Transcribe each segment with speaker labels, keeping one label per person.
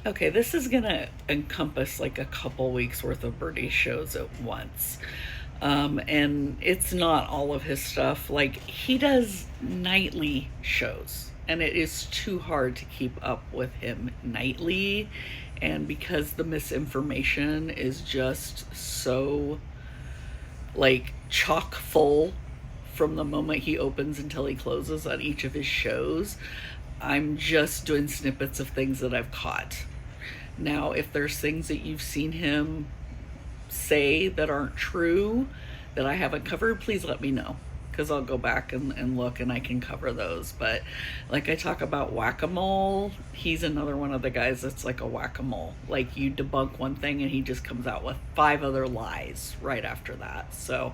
Speaker 1: Okay, this is gonna encompass like a couple weeks worth of Birdie shows at once. And it's not all of his stuff. Like, he does nightly shows, and it is too hard to keep up with him nightly. And because the misinformation is just so, like, chock full from the moment he opens until he closes on each of his shows, I'm just doing snippets of things that I've caught. Now, if there's things that you've seen him say that aren't true that I haven't covered, please let me know, because I'll go back and look and I can cover those. But like I talk about whack-a-mole, he's another one of the guys that's like a whack-a-mole. Like, you debunk one thing and he just comes out with 5 other lies right after that. So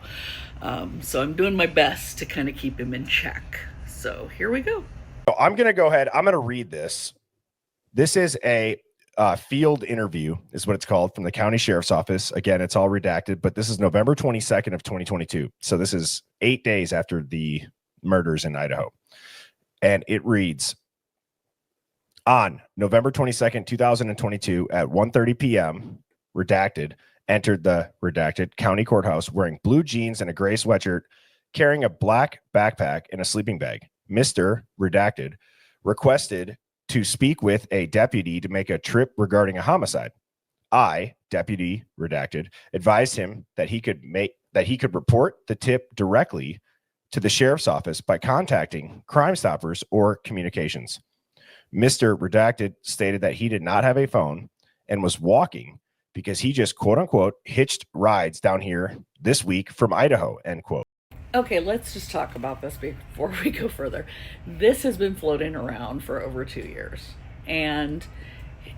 Speaker 1: I'm doing my best to kind of keep him in check. So here we go.
Speaker 2: So I'm going to go ahead. I'm going to read this. This is a field interview is what it's called, from the county sheriff's office. Again, it's all redacted, but this is November 22nd of 2022. So this is 8 days after the murders in Idaho. And it reads, on November 22nd, 2022 at 1:30 p.m., redacted, entered the redacted county courthouse wearing blue jeans and a gray sweatshirt, carrying a black backpack and a sleeping bag. Mr. Redacted requested to speak with a deputy to make a trip regarding a homicide. I, Deputy Redacted, advised him that he could report the tip directly to the sheriff's office by contacting Crime Stoppers or Communications. Mr. Redacted stated that he did not have a phone and was walking because he just, quote unquote, hitched rides down here this week from Idaho, end quote.
Speaker 1: Okay, let's just talk about this before we go further. This has been floating around for over 2 years. And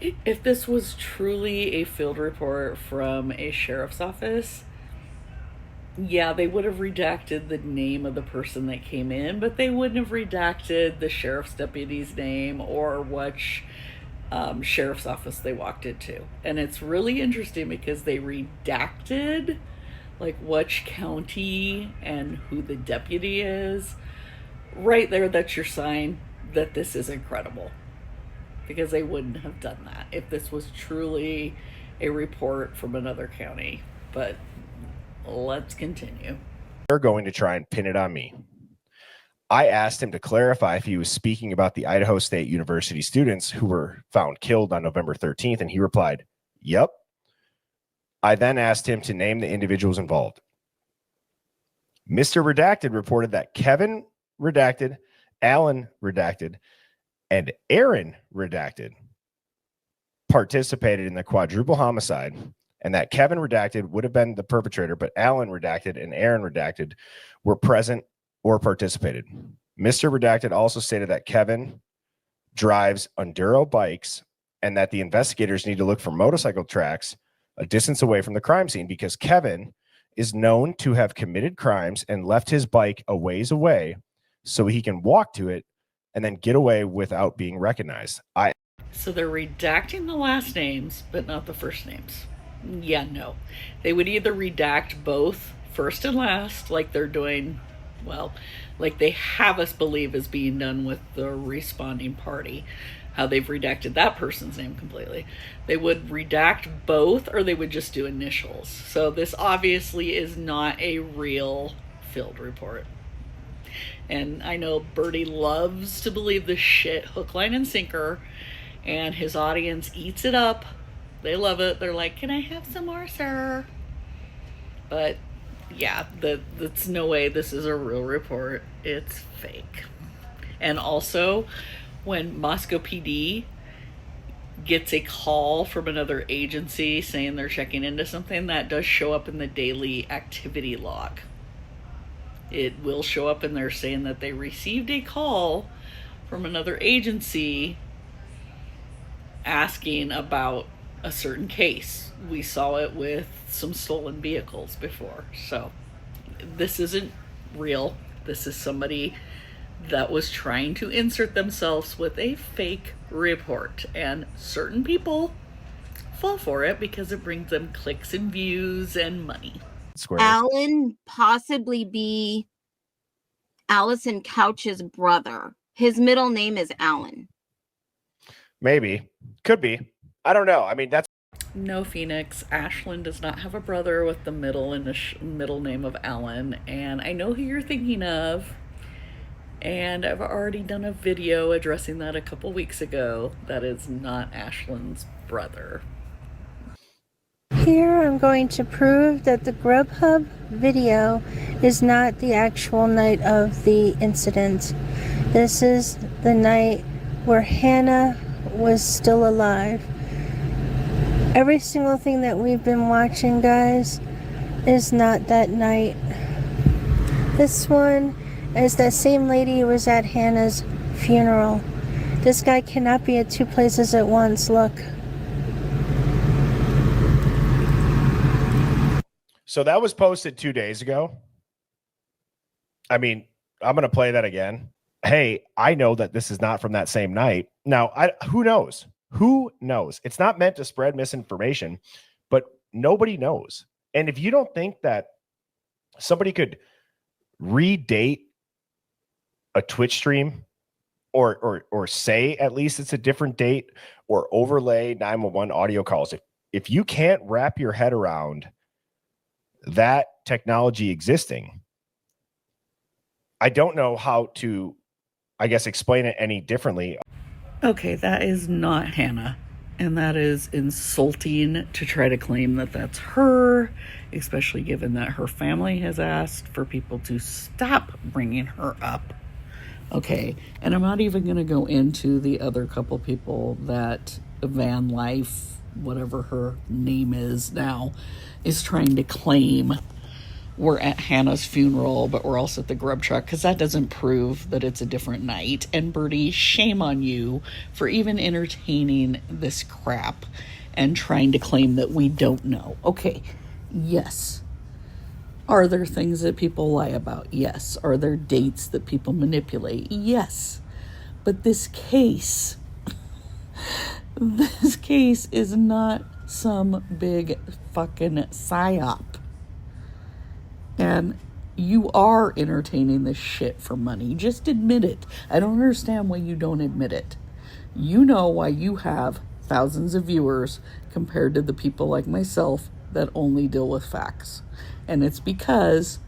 Speaker 1: if this was truly a field report from a sheriff's office, yeah, they would have redacted the name of the person that came in, but they wouldn't have redacted the sheriff's deputy's name or which sheriff's office they walked into. And it's really interesting because they redacted like which county and who the deputy is. Right there, that's your sign that this is incredible, because they wouldn't have done that if this was truly a report from another county. But let's continue.
Speaker 2: They're going to try and pin it on me. I asked him to clarify if he was speaking about the Idaho State University students who were found killed on November 13th, and he replied, yep. I then asked him to name the individuals involved. Mr. Redacted reported that Kevin Redacted, Alan Redacted, and Aaron Redacted participated in the quadruple homicide, and that Kevin Redacted would have been the perpetrator, but Alan Redacted and Aaron Redacted were present or participated. Mr. Redacted also stated that Kevin drives enduro bikes and that the investigators need to look for motorcycle tracks a distance away from the crime scene because Kevin is known to have committed crimes and left his bike a ways away so he can walk to it and then get away without being recognized.
Speaker 1: So they're redacting the last names, but not the first names. Yeah, no. They would either redact both first and last, like they're doing, well, like they have us believe is being done with the responding party, how they've redacted that person's name completely. They would redact both, or they would just do initials. So this obviously is not a real field report. And I know Birdie loves to believe this shit hook, line, and sinker, and his audience eats it up. They love it. They're like, can I have some more, sir? But yeah, that's no way this is a real report. It's fake. And also, when Moscow PD gets a call from another agency saying they're checking into something, that does show up in the daily activity log. It will show up in there saying that they received a call from another agency asking about a certain case. We saw it with some stolen vehicles before. So this isn't real. This is somebody that was trying to insert themselves with a fake report, and certain people fall for it because it brings them clicks and views and money.
Speaker 3: Alan possibly be Allison Couch's brother. His middle name is Alan.
Speaker 2: Maybe. Could be. I don't know. I mean, that's
Speaker 1: No, Phoenix. Ashlyn does not have a brother with the middle name of Alan, and I know who you're thinking of. And I've already done a video addressing that a couple weeks ago. That is not Ashlyn's brother.
Speaker 4: Here I'm going to prove that the GrubHub video is not the actual night of the incident. This is the night where Hannah was still alive. Every single thing that we've been watching, guys, is not that night. This one is that same lady who was at Hannah's funeral. This guy cannot be at two places at once. Look.
Speaker 2: so that was posted 2 days ago. I mean, I'm going to play that again. Hey, I know that this is not from that same night. Now, who knows? Who knows? It's not meant to spread misinformation, but nobody knows. And if you don't think that somebody could redate a Twitch stream or say at least it's a different date or overlay 911 audio calls, if you can't wrap your head around that technology existing, I don't know how to, I guess, explain it any differently.
Speaker 1: Okay, that is not Hannah. And that is insulting to try to claim that that's her, especially given that her family has asked for people to stop bringing her up. Okay, and I'm not even going to go into the other couple people that Van Life, whatever her name is now, is trying to claim we're at Hannah's funeral, but we're also at the grub truck, because that doesn't prove that it's a different night. And Birdie, shame on you for even entertaining this crap and trying to claim that we don't know. Okay, yes. Are there things that people lie about? Yes. Are there dates that people manipulate? Yes. But this case is not some big fucking psyop. And you are entertaining this shit for money. Just admit it. I don't understand why you don't admit it. You know why you have thousands of viewers compared to the people like myself that only deal with facts. And it's because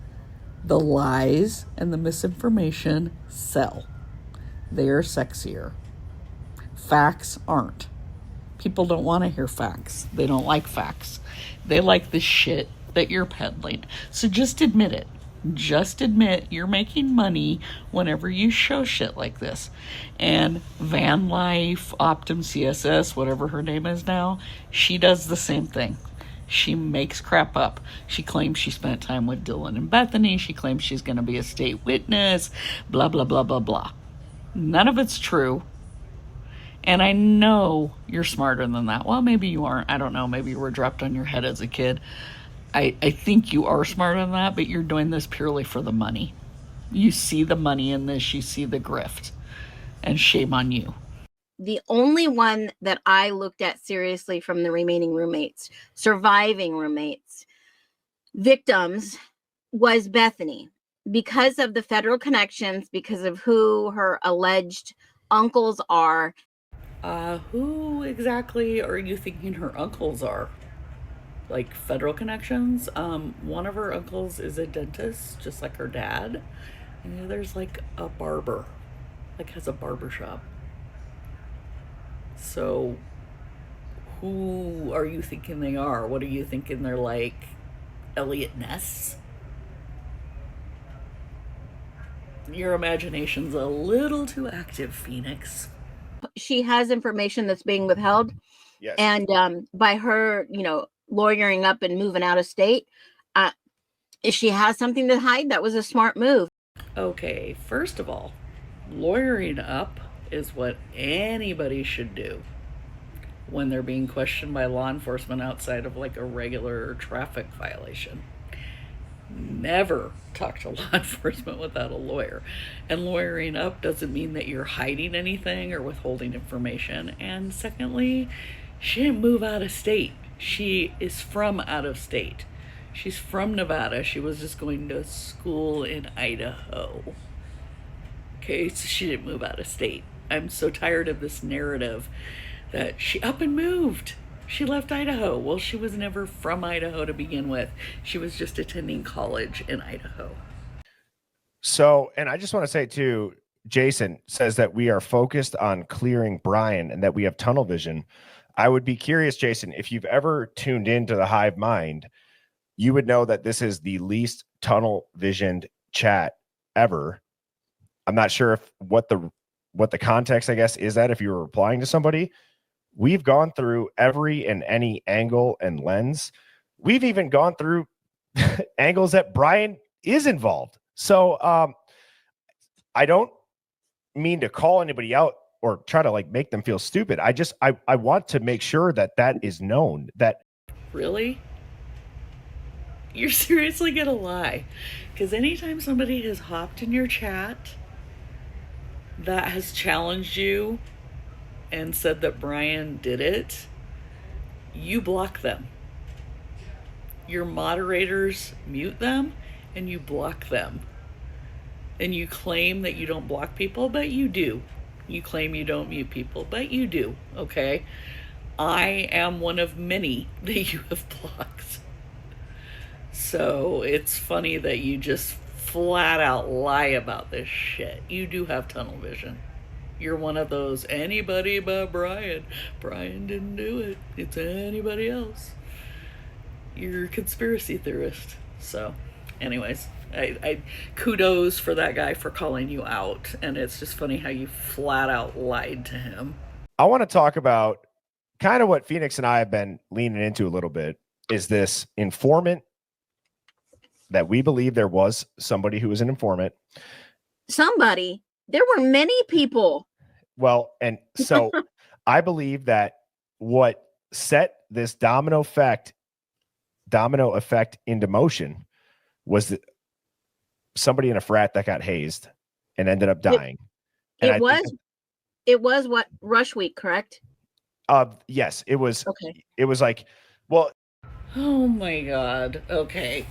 Speaker 1: the lies and the misinformation sell. They are sexier. Facts aren't. People don't want to hear facts. They don't like facts. They like the shit that you're peddling. So just admit it. Just admit you're making money whenever you show shit like this. And Van Life, Optum CSS, whatever her name is now, she does the same thing. She makes crap up. She claims she spent time with Dylan and Bethany. She claims she's going to be a state witness. Blah, blah, blah, blah, blah. None of it's true. And I know you're smarter than that. Well, maybe you aren't. I don't know. Maybe you were dropped on your head as a kid. I think you are smarter than that, but you're doing this purely for the money. You see the money in this. You see the grift. And shame on you.
Speaker 3: The only one that I looked at seriously from the remaining roommates, surviving roommates, victims, was Bethany. Because of the federal connections, because of who her alleged uncles are.
Speaker 1: Who exactly are you thinking her uncles are? Like federal connections? One of her uncles is a dentist, just like her dad. And the other's like a barber, like has a barber shop. So who are you thinking they are? What are you thinking they're like? Elliot Ness? Your imagination's a little too active, Phoenix.
Speaker 3: She has information that's being withheld.
Speaker 2: Yes.
Speaker 3: And by her, lawyering up and moving out of state, if she has something to hide, that was a smart move.
Speaker 1: Okay, first of all, lawyering up is what anybody should do when they're being questioned by law enforcement outside of like a regular traffic violation. Never talk to law enforcement without a lawyer. And lawyering up doesn't mean that you're hiding anything or withholding information. And secondly, she didn't move out of state. She is from out of state. She's from Nevada. She was just going to school in Idaho. Okay, so she didn't move out of state. I'm so tired of this narrative that she up and moved. She left Idaho. Well, she was never from Idaho to begin with. She was just attending college in Idaho.
Speaker 2: So, and I just want to say too, Jason says that we are focused on clearing Brian and that we have tunnel vision. I would be curious, Jason, if you've ever tuned into the Hive Mind, you would know that this is the least tunnel visioned chat ever. I'm not sure if what the context, I guess, is that if you were replying to somebody. We've gone through every and any angle and lens. We've even gone through angles that Brian is involved. So I don't mean to call anybody out or try to like make them feel stupid. I want to make sure that that is known. That
Speaker 1: Really? You're seriously gonna lie? Because anytime somebody has hopped in your chat that has challenged you and said that Brian did it, you block them. Your moderators mute them and you block them. And you claim that you don't block people, but you do. You claim you don't mute people, but you do, okay? I am one of many that you have blocked. So it's funny that you just flat out lie about this shit. You do have tunnel vision. You're one of those, anybody but Brian. Brian didn't do it. It's anybody else. You're a conspiracy theorist. So, anyways, I kudos for that guy for calling you out. And it's just funny how you flat out lied to him.
Speaker 2: I want to talk about kind of what Phoenix and I have been leaning into a little bit is this informant that we believe there was somebody who was an informant.
Speaker 3: Somebody. There were many people.
Speaker 2: Well, and so I believe that what set this domino effect into motion was that somebody in a frat that got hazed and ended up dying.
Speaker 3: It was what, Rush Week, correct?
Speaker 2: Yes, it was.
Speaker 3: Okay.
Speaker 2: It was like, well,
Speaker 1: Oh my God. Okay.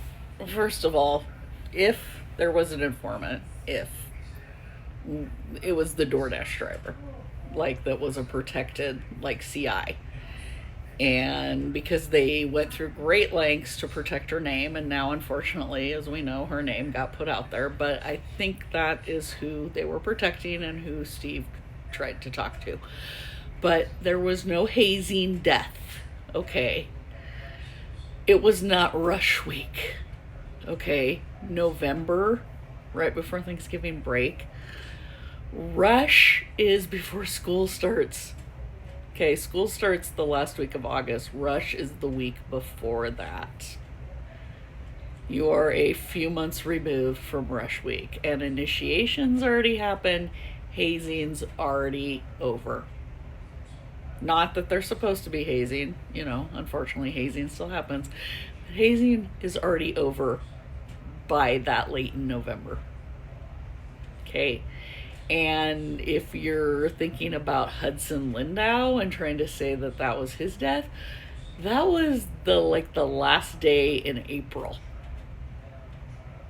Speaker 1: First of all, if there was an informant, if it was the DoorDash driver, like that was a protected like CI. And because they went through great lengths to protect her name, and now unfortunately, as we know, her name got put out there, but I think that is who they were protecting and who Steve tried to talk to. But there was no hazing death, okay? It was not Rush Week, okay? November, right before Thanksgiving break. Rush is before school starts. Okay, school starts the last week of August. Rush is the week before that. You are a few months removed from Rush Week, and initiations already happened. Hazing's already over. Not that they're supposed to be hazing, you know, unfortunately hazing still happens. But hazing is already over by that late in November. Okay. And if you're thinking about Hudson Lindau and trying to say that that was his death, that was the last day in April.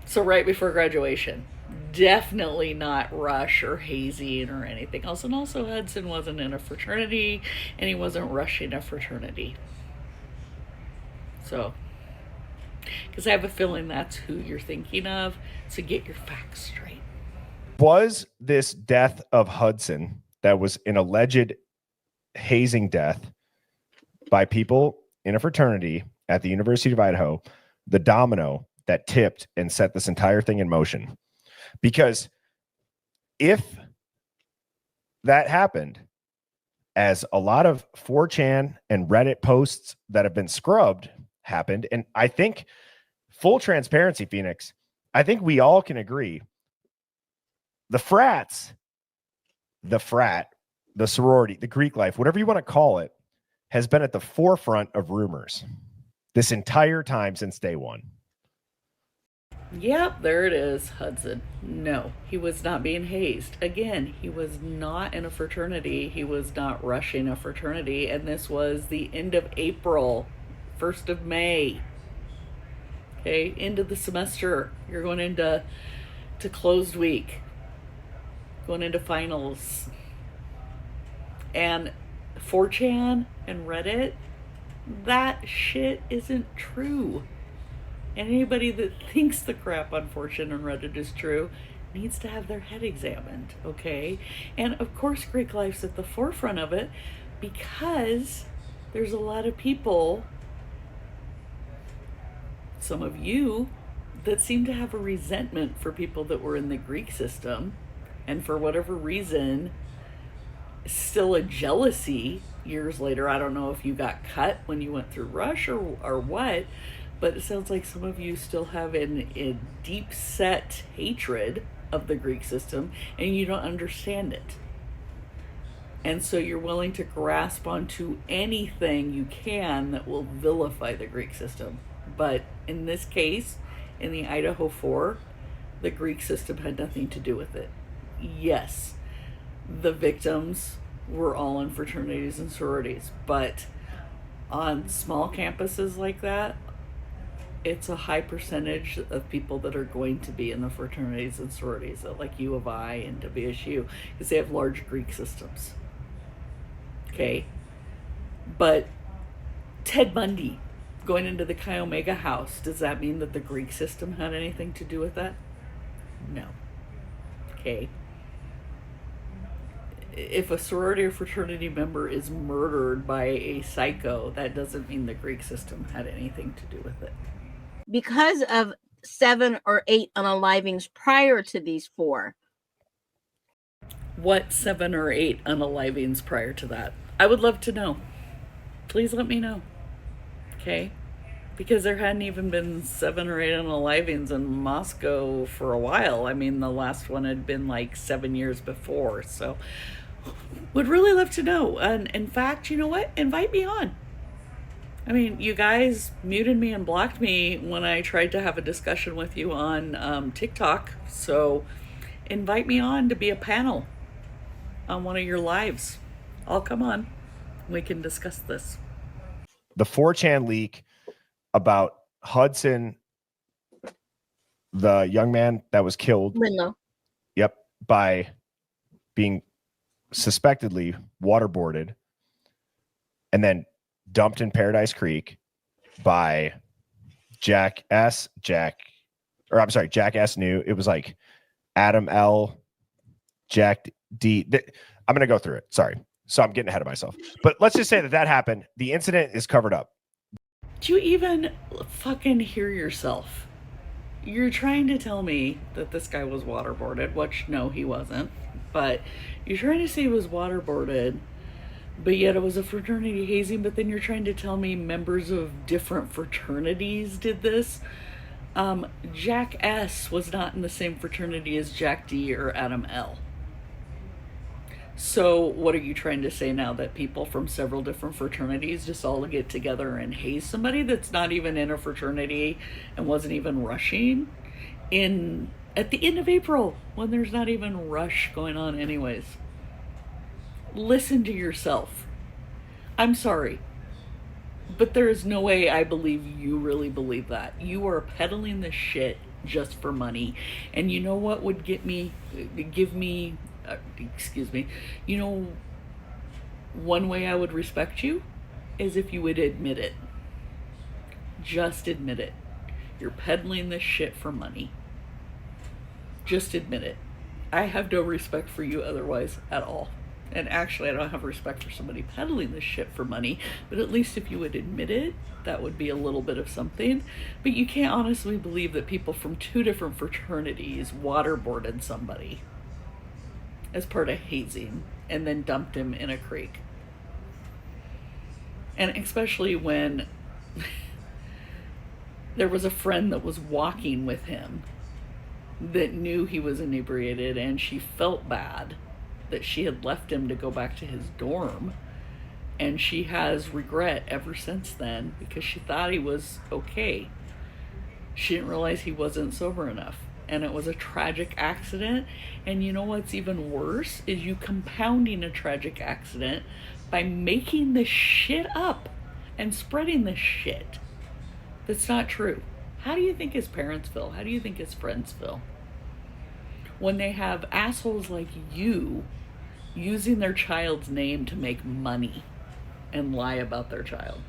Speaker 1: So right before graduation. Definitely not Rush or hazing or anything else. And also Hudson wasn't in a fraternity and he wasn't rushing a fraternity. So, because I have a feeling that's who you're thinking of. So get your facts straight.
Speaker 2: was this death of Hudson that was an alleged hazing death by people in a fraternity at the University of Idaho, the domino that tipped and set this entire thing in motion? Because if that happened, as a lot of 4chan and Reddit posts that have been scrubbed happened, and I think, full transparency, Phoenix, I think we all can agree, the frat, the sorority, the Greek life, whatever you want to call it, has been at the forefront of rumors this entire time since day one.
Speaker 1: Yep, there it is, Hudson. No, he was not being hazed. Again, he was not in a fraternity. He was not rushing a fraternity. And this was the end of April, 1st of May. Okay, end of the semester. You're going into closed week. Going into finals. And 4chan and Reddit, that shit isn't true. And anybody that thinks the crap on 4chan and Reddit is true needs to have their head examined, okay? And of course, Greek life's at the forefront of it because there's a lot of people, some of you, that seem to have a resentment for people that were in the Greek system, and for whatever reason, still a jealousy years later. I don't know if you got cut when you went through Rush or what, but it sounds like some of you still have a deep set hatred of the Greek system, and you don't understand it. And so you're willing to grasp onto anything you can that will vilify the Greek system. But in this case, in the Idaho 4, the Greek system had nothing to do with it. Yes, the victims were all in fraternities and sororities, but on small campuses like that, it's a high percentage of people that are going to be in the fraternities and sororities, like U of I and WSU, because they have large Greek systems. Okay? But Ted Bundy going into the Chi Omega house, does that mean that the Greek system had anything to do with that? No. Okay? If a sorority or fraternity member is murdered by a psycho, that doesn't mean the Greek system had anything to do with it.
Speaker 3: Because of 7 or 8 unalivings prior to these 4.
Speaker 1: What 7 or 8 unalivings prior to that? I would love to know. Please let me know. Okay? Because there hadn't even been 7 or 8 unalivings in Moscow for a while. I mean, the last one had been like 7 years before. So, would really love to know. And in fact, you know what? Invite me on. I mean, you guys muted me and blocked me when I tried to have a discussion with you on TikTok. So invite me on to be a panel on one of your lives. I'll come on. We can discuss this.
Speaker 2: The 4chan leak about Hudson, the young man that was killed.
Speaker 3: Linlo.
Speaker 2: Yep. By being suspectedly waterboarded and then dumped in Paradise Creek by Jack S. New. It was like Adam L. Jack D. I'm going to go through it. Sorry. So I'm getting ahead of myself. But let's just say that happened. The incident is covered up.
Speaker 1: Do you even fucking hear yourself? You're trying to tell me that this guy was waterboarded, which no, he wasn't. But you're trying to say he was waterboarded, but yet it was a fraternity hazing, but then you're trying to tell me members of different fraternities did this. Jack S was not in the same fraternity as Jack D or Adam L. So what are you trying to say now, that people from several different fraternities just all get together and haze somebody that's not even in a fraternity and wasn't even rushing at the end of April when there's not even rush going on anyways? Listen to yourself. I'm sorry, but there is no way I believe you really believe that. You are peddling this shit just for money. And you know what would give me, you know, one way I would respect you is if you would admit it. Just admit it. You're peddling this shit for money. Just admit it. I have no respect for you otherwise at all. And actually, I don't have respect for somebody peddling this shit for money, but at least if you would admit it, that would be a little bit of something. But you can't honestly believe that people from 2 different fraternities waterboarded somebody as part of hazing and then dumped him in a creek. And especially when there was a friend that was walking with him that knew he was inebriated, and she felt bad that she had left him to go back to his dorm, and she has regret ever since then because she thought he was okay. She didn't realize he wasn't sober enough, and it was a tragic accident. And you know what's even worse is you compounding a tragic accident by making this shit up and spreading this shit that's not true. How do you think his parents feel? How do you think his friends feel when they have assholes like you using their child's name to make money and lie about their child.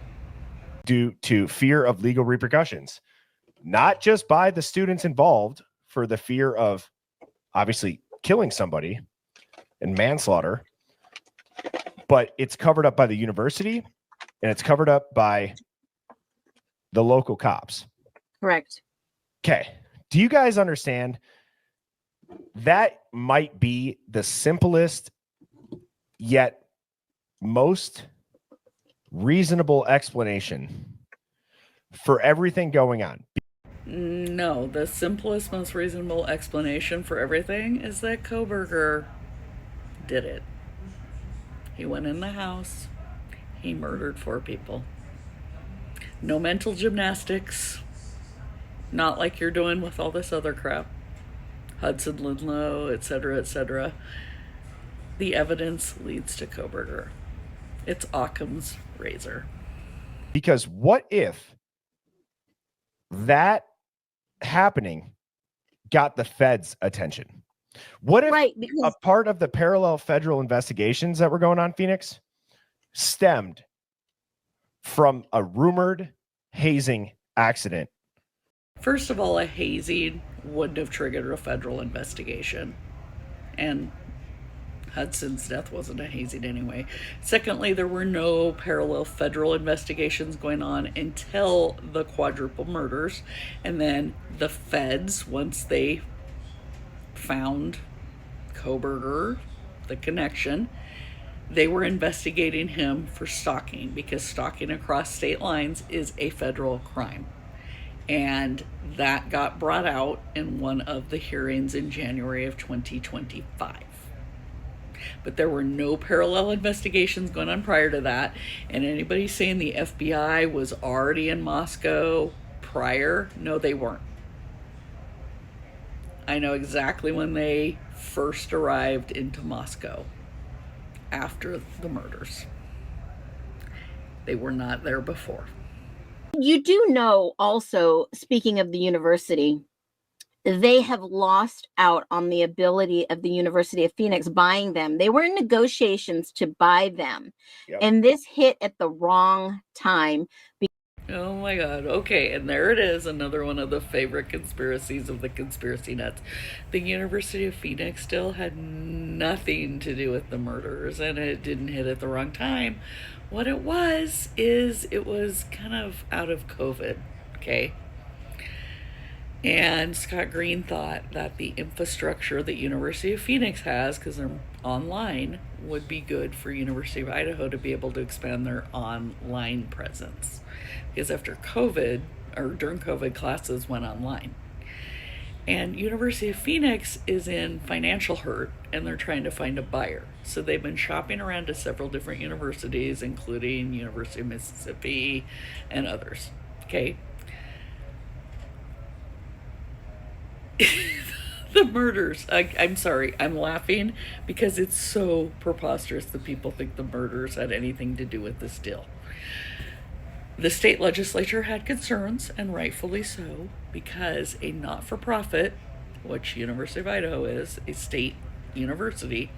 Speaker 2: Due to fear of legal repercussions, not just by the students involved for the fear of obviously killing somebody and manslaughter, but it's covered up by the university and it's covered up by the local cops.
Speaker 3: Correct.
Speaker 2: Okay. Do you guys understand? That might be the simplest yet most reasonable explanation for everything going on.
Speaker 1: No, the simplest, most reasonable explanation for everything is that Kohberger did it. He went in the house. He murdered 4 people. No mental gymnastics. Not like you're doing with all this other crap. Hudson Lidlow, etc., etc. The evidence leads to Kohberger. It's Occam's razor.
Speaker 2: Because what if that happening got the feds' attention? What if a part of the parallel federal investigations that were going on in Phoenix stemmed from a rumored hazing accident?
Speaker 1: First of all, a hazing wouldn't have triggered a federal investigation. And Hudson's death wasn't a hazing anyway. Secondly, there were no parallel federal investigations going on until the quadruple murders. And then the feds, once they found Kohberger, the connection, they were investigating him for stalking, because stalking across state lines is a federal crime. And that got brought out in one of the hearings in January of 2025. But there were no parallel investigations going on prior to that. And anybody saying the FBI was already in Moscow prior, no, they weren't. I know exactly when they first arrived into Moscow after the murders. They were not there before.
Speaker 3: You do know also, speaking of the university, they have lost out on the ability of the University of Phoenix buying them. They were in negotiations to buy them. Yep. And this hit at the wrong time.
Speaker 1: Oh my God. Okay. And there it is. Another one of the favorite conspiracies of the conspiracy nuts. The University of Phoenix still had nothing to do with the murders, and it didn't hit at the wrong time. What it was kind of out of COVID. Okay. And Scott Green thought that the infrastructure that University of Phoenix has, because they're online, would be good for University of Idaho to be able to expand their online presence. Because after COVID, or during COVID, classes went online. And University of Phoenix is in financial hurt, and they're trying to find a buyer. So they've been shopping around to several different universities, including University of Mississippi and others. Okay. The murders. I'm sorry. I'm laughing because it's so preposterous that people think the murders had anything to do with this deal. The state legislature had concerns, and rightfully so, because a not-for-profit, which University of Idaho is, a state university,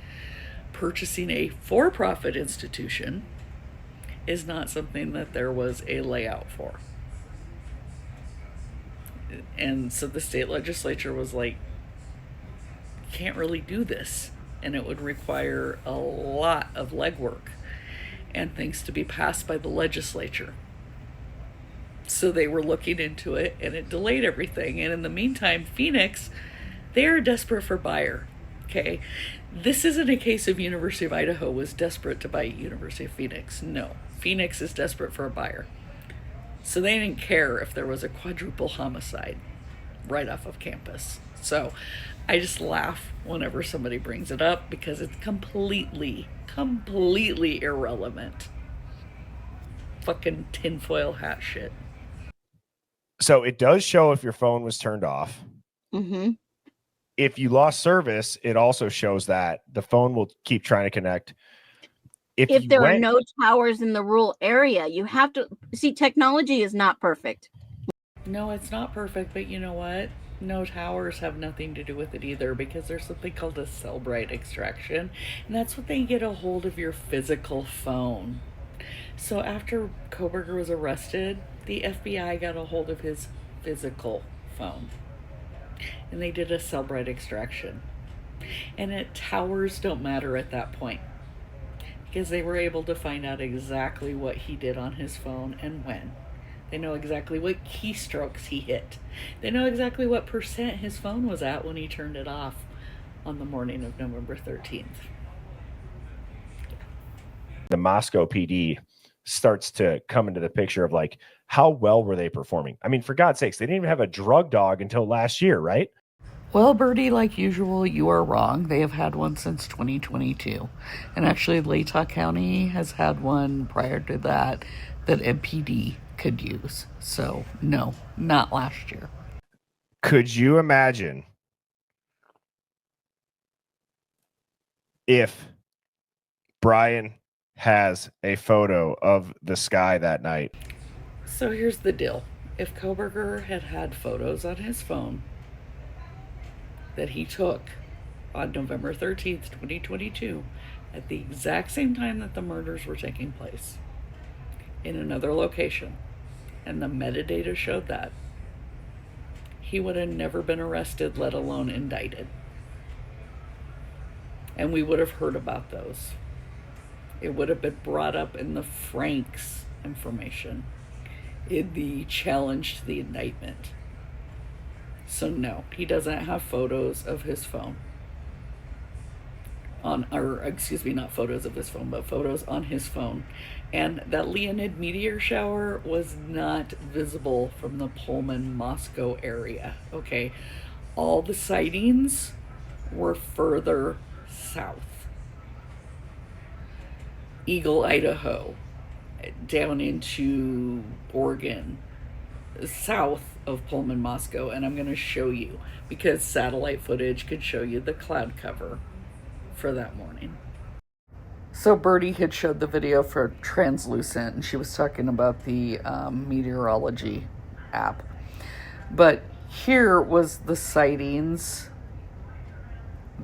Speaker 1: purchasing a for-profit institution is not something that there was a layout for. And so the state legislature was like, can't really do this, and it would require a lot of legwork and things to be passed by the legislature. So they were looking into it, and it delayed everything. And in the meantime, Phoenix, they are desperate for buyer. Okay, this isn't a case of University of Idaho was desperate to buy University of Phoenix. No, Phoenix is desperate for a buyer. So they didn't care if there was a quadruple homicide right off of campus. So I just laugh whenever somebody brings it up, because it's completely irrelevant. Fucking tinfoil hat shit.
Speaker 2: So it does show if your phone was turned off.
Speaker 3: Mm-hmm.
Speaker 2: If you lost service, it also shows that the phone will keep trying to connect.
Speaker 3: If there are no towers in the rural area, you have to see, technology is not perfect.
Speaker 1: No, it's not perfect, but you know what? No towers have nothing to do with it either, because there's something called a cell bright extraction, and that's what they get a hold of your physical phone. So after Koberger was arrested, the FBI got a hold of his physical phone. And they did a Cellbrite extraction. And towers don't matter at that point, because they were able to find out exactly what he did on his phone and when. They know exactly what keystrokes he hit. They know exactly what percent his phone was at when he turned it off on the morning of November 13th.
Speaker 2: The Moscow PD starts to come into the picture of like, how well were they performing? I mean, for God's sakes, they didn't even have a drug dog until last year, right?
Speaker 1: Well, Birdie, like usual, you are wrong. They have had one since 2022. And actually, Latah County has had one prior to that MPD could use. So, no, not last year.
Speaker 2: Could you imagine if Brian has a photo of the sky that night?
Speaker 1: So here's the deal. If Koberger had had photos on his phone that he took on November 13th, 2022, at the exact same time that the murders were taking place, in another location, and the metadata showed that, he would have never been arrested, let alone indicted. And we would have heard about those. It would have been brought up in the Franks information, in the challenge to the indictment. So no, he doesn't have photos of his phone. Not photos of his phone, but photos on his phone. And that Leonid meteor shower was not visible from the Pullman, Moscow area, okay? All the sightings were further south. Eagle, Idaho, down into Oregon, south of Pullman, Moscow. And I'm going to show you, because satellite footage could show you the cloud cover for that morning. So Birdie had showed the video for Translucent, and she was talking about the meteorology app. But here was the sightings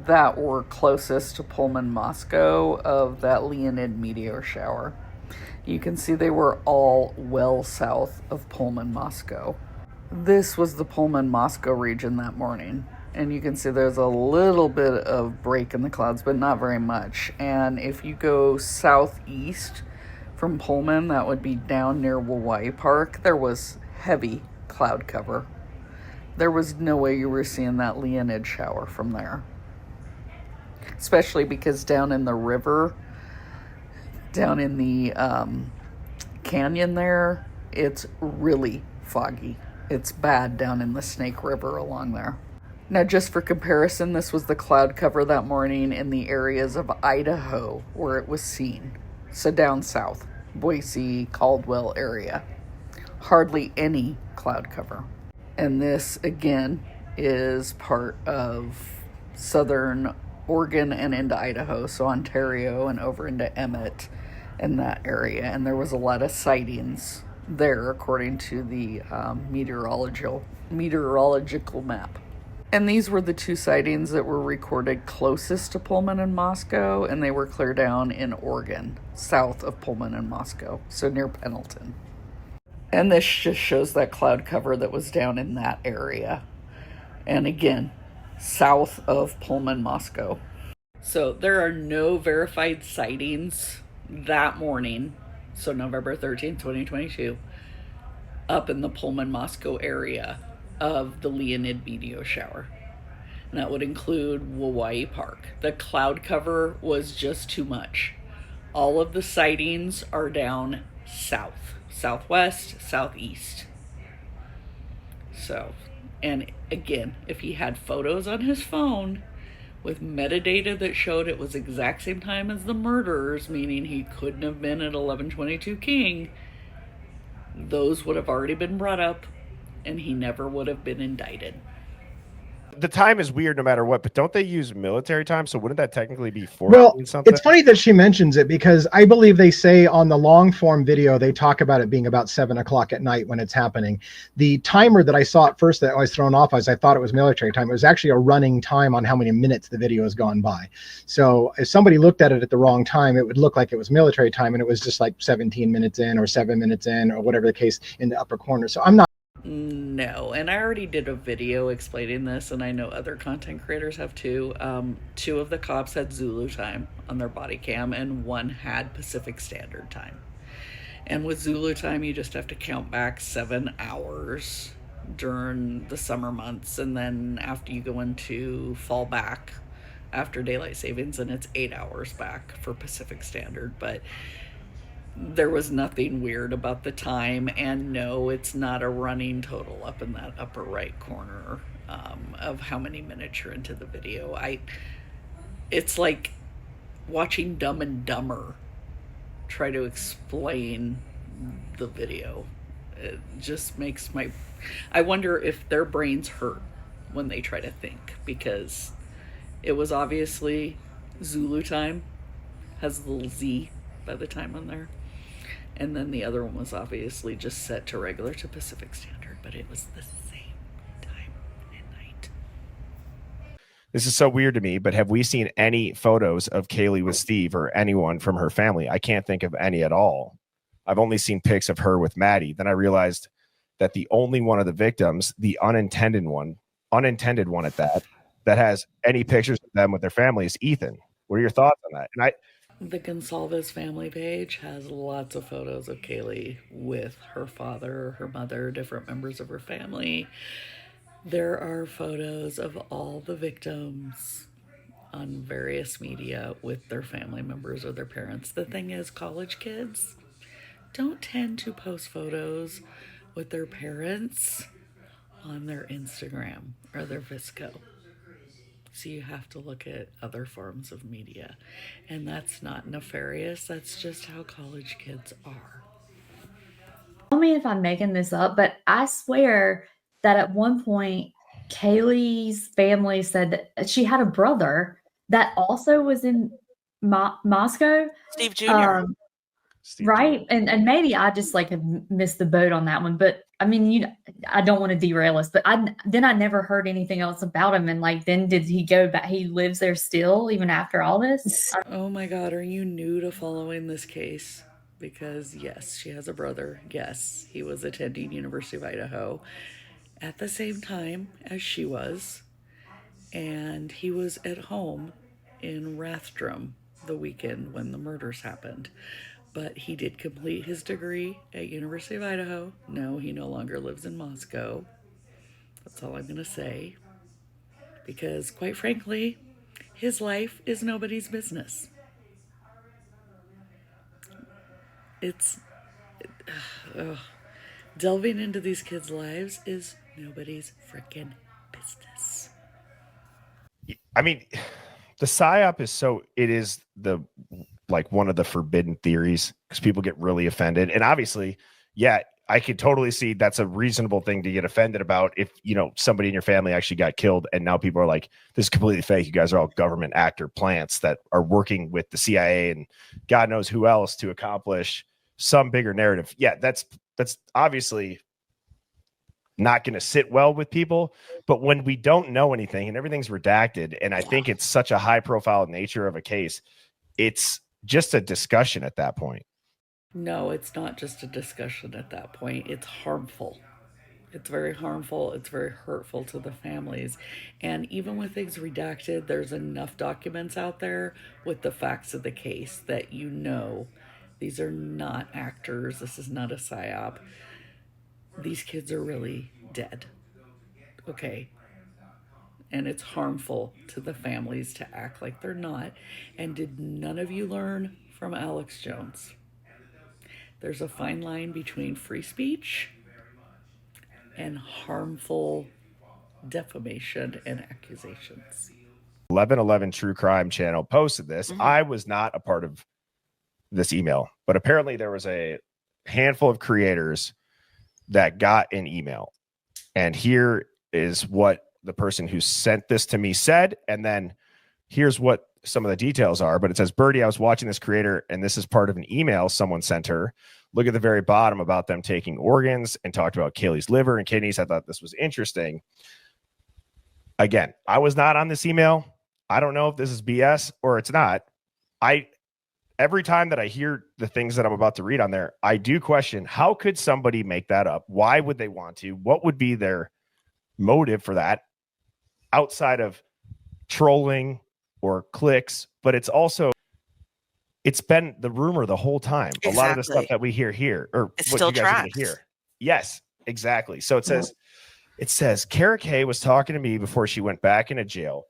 Speaker 1: that were closest to Pullman, Moscow, of that Leonid meteor shower. You can see they were all well south of Pullman, Moscow. This was the Pullman, Moscow region that morning. And you can see there's a little bit of break in the clouds, but not very much. And if you go southeast from Pullman, that would be down near Hawaii Park, there was heavy cloud cover. There was no way you were seeing that Leonid shower from there. Especially because down in the river, down in the canyon there, it's really foggy. It's bad down in the Snake River along there. Now, just for comparison, this was the cloud cover that morning in the areas of Idaho where it was seen. So down south, Boise, Caldwell area. Hardly any cloud cover. And this, again, is part of southern Oregon and into Idaho, so Ontario and over into Emmett and that area. And there was a lot of sightings there, according to the meteorological map. And these were the two sightings that were recorded closest to Pullman and Moscow, and they were clear down in Oregon, south of Pullman and Moscow, so near Pendleton. And this just shows that cloud cover that was down in that area. And again, south of Pullman, Moscow. So there are no verified sightings that morning, so November 13th, 2022, up in the Pullman, Moscow area of the Leonid meteor shower. And that would include Hawaii Park. The cloud cover was just too much. All of the sightings are down south, southwest, southeast. So, and again, if he had photos on his phone with metadata that showed it was exact same time as the murders, meaning he couldn't have been at 1122 King, those would have already been brought up and he never would have been indicted.
Speaker 2: The time is weird no matter what, but don't they use military time? So wouldn't that technically be 14
Speaker 5: Well,
Speaker 2: something?
Speaker 5: it's funny that she mentions it because I believe they say on the long form video, they talk about it being about 7 o'clock at night when it's happening. The timer that I saw at first that I was thrown off as I thought it was military time. It was actually a running time on how many minutes the video has gone by. So if somebody looked at it at the wrong time, it would look like it was military time and it was just like 17 minutes in or 7 minutes in or whatever the case in the upper corner. So I'm not.
Speaker 1: No, and I already did a video explaining this, and I know other content creators have too. Two of the cops had Zulu time on their body cam, and one had Pacific Standard Time. And with Zulu time, you just have to count back 7 hours during the summer months, and then after you go into fall back after daylight savings, and it's 8 hours back for Pacific Standard. But there was nothing weird about the time, and no, it's not a running total up in that upper right corner of how many minutes you're into the video. It's like watching Dumb and Dumber try to explain the video. It just makes I wonder if their brains hurt when they try to think, because it was obviously Zulu time, has a little Z by the time on there. And then the other one was obviously just set to regular to Pacific Standard, but it was the same time at night.
Speaker 2: This is so weird to me, but have we seen any photos of Kaylee with Steve or anyone from her family? I can't think of any at all. I've only seen pics of her with Maddie. Then I realized that the only one of the victims, the unintended one at that has any pictures of them with their family is Ethan. What are your thoughts on that? And
Speaker 1: the Gonsalves family page has lots of photos of Kaylee with her father, her mother, different members of her family. There are photos of all the victims on various media with their family members or their parents. The thing is, college kids don't tend to post photos with their parents on their Instagram or their Visco. So you have to look at other forms of media. And that's not nefarious. That's just how college kids are.
Speaker 6: Tell me if I'm making this up, but I swear that at one point, Kaylee's family said that she had a brother that also was in Moscow.
Speaker 7: Steve Jr.
Speaker 6: Right. And maybe I just like have missed the boat on that one. But I mean, I don't want to derail us, but I never heard anything else about him. And like, then did he go back? He lives there still, even after all this?
Speaker 1: Oh my God. Are you new to following this case? Because yes, she has a brother. Yes, he was attending University of Idaho at the same time as she was. And he was at home in Rathdrum the weekend when the murders happened. But he did complete his degree at University of Idaho. No, he no longer lives in Moscow. That's all I'm going to say. Because, quite frankly, his life is nobody's business. Delving into these kids' lives is nobody's freaking business.
Speaker 2: I mean, the PSYOP is like one of the forbidden theories because people get really offended. And obviously, yeah, I could totally see that's a reasonable thing to get offended about if, somebody in your family actually got killed. And now people are like, this is completely fake. You guys are all government actor plants that are working with the CIA and God knows who else to accomplish some bigger narrative. Yeah, that's obviously not going to sit well with people. But when we don't know anything and everything's redacted, and I think it's such a high profile nature of a case, it's just a discussion at that point.
Speaker 1: No, it's not just a discussion at that point. It's harmful. It's very harmful. It's very hurtful to the families. And even with things redacted, there's enough documents out there with the facts of the case that these are not actors. This is not a PSYOP. These kids are really dead. Okay. And it's harmful to the families to act like they're not. And did none of you learn from Alex Jones? There's a fine line between free speech and harmful defamation and accusations.
Speaker 2: 1111 True Crime Channel posted this. Mm-hmm. I was not a part of this email, but apparently there was a handful of creators that got an email. And here is what the person who sent this to me said, and then here's what some of the details are. But it says, Birdie, I was watching this creator, and this is part of an email someone sent her. Look at the very bottom about them taking organs and talked about Kaylee's liver and kidneys. I thought this was interesting. Again, I was not on this email. I don't know if this is BS or it's not. Every time that I hear the things that I'm about to read on there, I do question, how could somebody make that up? Why would they want to? What would be their motive for that outside of trolling or clicks? But it's been the rumor the whole time.
Speaker 7: Exactly.
Speaker 2: A lot of the stuff that we hear here, or
Speaker 7: It
Speaker 2: what
Speaker 7: still
Speaker 2: you guys are gonna
Speaker 7: tracks.
Speaker 2: hear. Yes, exactly. So it says Kara Kay was talking to me before she went back into jail,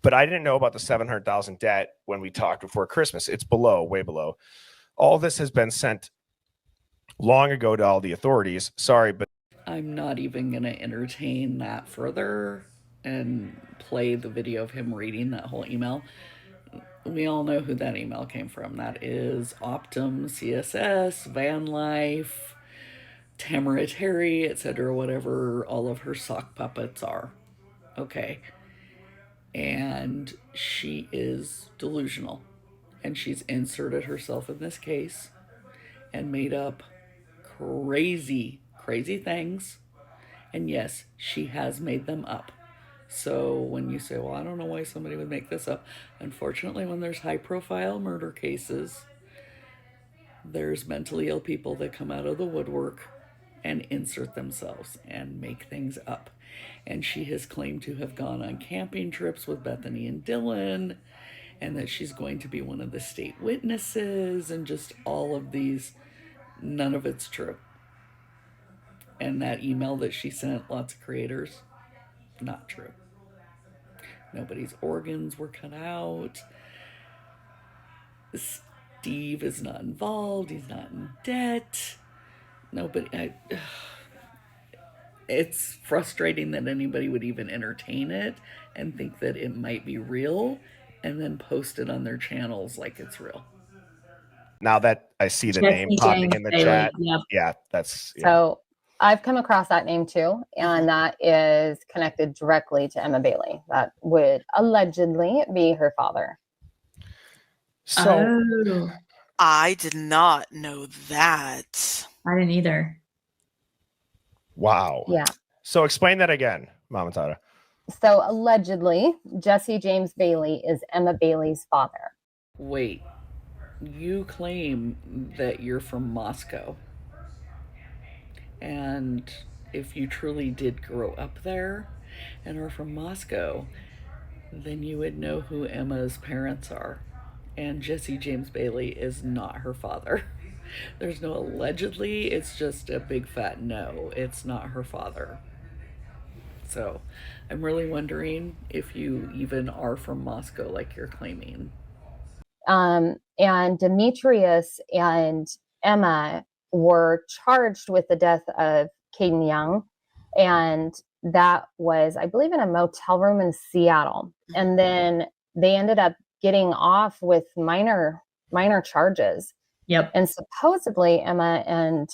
Speaker 2: but I didn't know about the $700,000 debt when we talked before Christmas. It's below, way below. All this has been sent long ago to all the authorities. Sorry, but
Speaker 1: I'm not even going to entertain that further and play the video of him reading that whole email. We all know who that email came from. That is Optum, CSS, Van Life, Tamara Terry, etc., whatever all of her sock puppets are. Okay. And she is delusional. And she's inserted herself in this case and made up crazy things. And yes, she has made them up. So when you say, well, I don't know why somebody would make this up. Unfortunately, when there's high profile murder cases, there's mentally ill people that come out of the woodwork and insert themselves and make things up. And she has claimed to have gone on camping trips with Bethany and Dylan, and that she's going to be one of the state witnesses, and just all of these. None of it's true. And that email that she sent lots of creators, not true. Nobody's organs were cut out. Steve is not involved. He's not in debt. Nobody. It's frustrating that anybody would even entertain it and think that it might be real and then post it on their channels like it's real.
Speaker 2: now that I see the
Speaker 6: Jesse
Speaker 2: name popping
Speaker 6: James
Speaker 2: in the
Speaker 6: Bailey,
Speaker 2: chat,
Speaker 6: yep.
Speaker 2: yeah, that's
Speaker 8: So I've come across that name too, and that is connected directly to Emma Bailey. That would allegedly be her father.
Speaker 2: so.
Speaker 6: Oh,
Speaker 7: I did not know that.
Speaker 6: I didn't either.
Speaker 2: Wow.
Speaker 8: Yeah.
Speaker 2: So explain that again, Mama Tata.
Speaker 8: So allegedly, Jesse James Bailey is Emma Bailey's father.
Speaker 1: Wait, you claim that you're from Moscow. And if you truly did grow up there and are from Moscow, then you would know who Emma's parents are. And Jesse James Bailey is not her father. There's no allegedly, it's just a big fat no. It's not her father. So I'm really wondering if you even are from Moscow like you're claiming.
Speaker 8: And Demetrius and Emma were charged with the death of Caden Young. And that was, I believe, in a motel room in Seattle. And then they ended up getting off with minor charges.
Speaker 6: Yep.
Speaker 8: And supposedly Emma and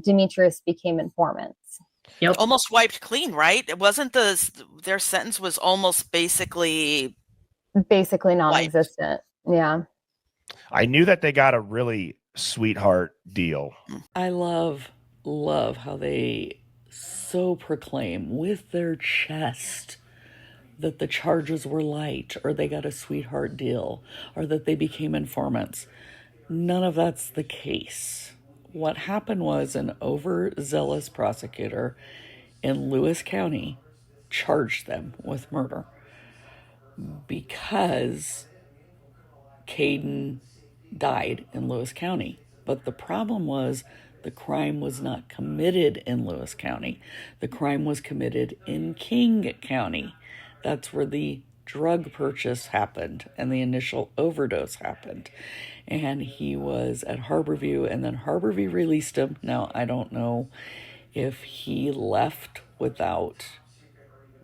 Speaker 8: Demetrius became informants.
Speaker 6: Yep.
Speaker 7: Almost wiped clean, right? It wasn't their sentence was almost basically
Speaker 8: Non-existent. Yeah.
Speaker 2: I knew that they got a really sweetheart deal.
Speaker 1: I love how they so proclaim with their chest that the charges were light, or they got a sweetheart deal, or that they became informants. None of that's the case. What happened was an overzealous prosecutor in Lewis County charged them with murder because Caden died in Lewis County. But the problem was the crime was not committed in Lewis County. The crime was committed in King County. That's where the drug purchase happened and the initial overdose happened. And he was at Harborview, and then Harborview released him. Now, I don't know if he left without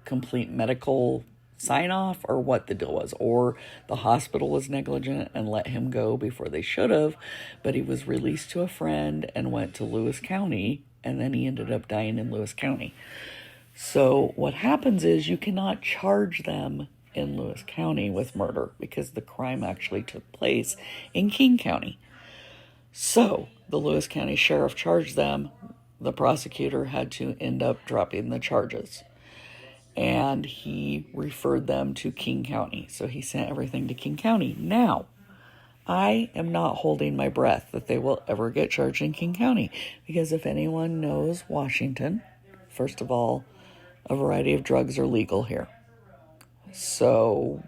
Speaker 1: complete medical sign-off or what the deal was, or the hospital was negligent and let him go before they should have, but he was released to a friend and went to Lewis County, and then he ended up dying in Lewis County. So what happens is you cannot charge them in Lewis County with murder because the crime actually took place in King County. So the Lewis County Sheriff charged them. The prosecutor had to end up dropping the charges. And he referred them to King County. So he sent everything to King County. Now, I am not holding my breath that they will ever get charged in King County. Because if anyone knows Washington, first of all, a variety of drugs are legal here. So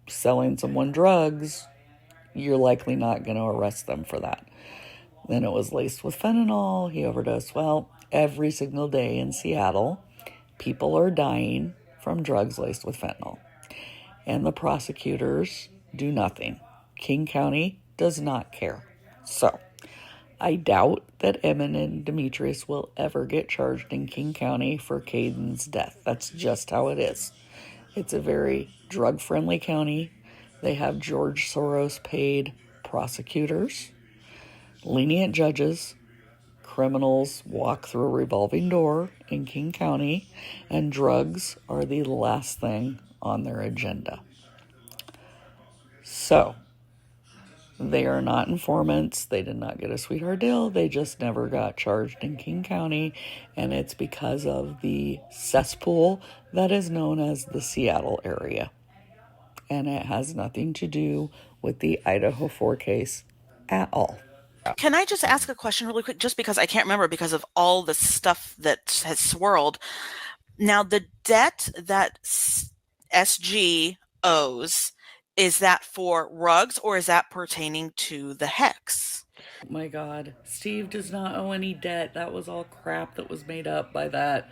Speaker 1: selling someone drugs, you're likely not going to arrest them for that. Then it was laced with fentanyl. He overdosed. Well, every single day in Seattle, people are dying from drugs laced with fentanyl. And the prosecutors do nothing. King County does not care. So I doubt that Emmett and Demetrius will ever get charged in King County for Caden's death. That's just how it is. It's a very drug-friendly county. They have George Soros paid prosecutors, lenient judges. Criminals walk through a revolving door in King County, and drugs are the last thing on their agenda. So, they are not informants. They did not get a sweetheart deal. They just never got charged in King County, and it's because of the cesspool that is known as the Seattle area. And it has nothing to do with the Idaho 4 case at all.
Speaker 7: Can I just ask a question really quick, just because I can't remember because of all the stuff that has swirled? Now, the debt that SG owes, is that for rugs or is that pertaining to the hex?
Speaker 1: Oh my God. Steve does not owe any debt. That was all crap that was made up by that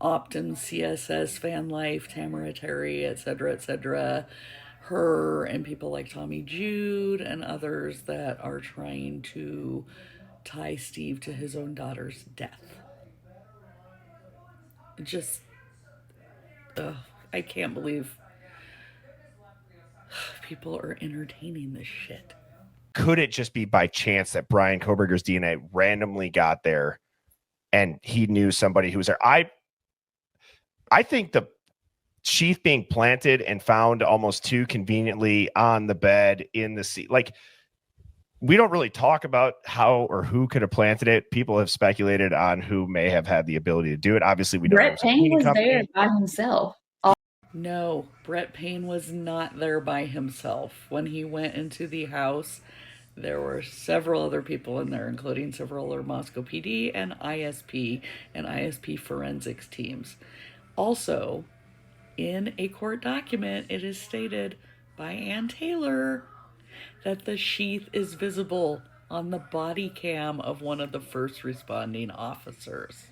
Speaker 1: Optum CSS Fan Life, Tamara Terry, etc., her and people like Tommy Jude and others that are trying to tie Steve to his own daughter's death. Just, I can't believe people are entertaining this shit.
Speaker 2: Could it just be by chance that Brian Koberger's DNA randomly got there and he knew somebody who was there? I think the sheath being planted and found almost too conveniently on the bed in the seat. Like, we don't really talk about how or who could have planted it. People have speculated on who may have had the ability to do it. Obviously, we don't know.
Speaker 6: Brett Payne was there by himself.
Speaker 1: No, Brett Payne was not there by himself. When he went into the house, there were several other people in there, including several other Moscow PD and ISP forensics teams. Also, in a court document, it is stated by Ann Taylor that the sheath is visible on the body cam of one of the first responding officers.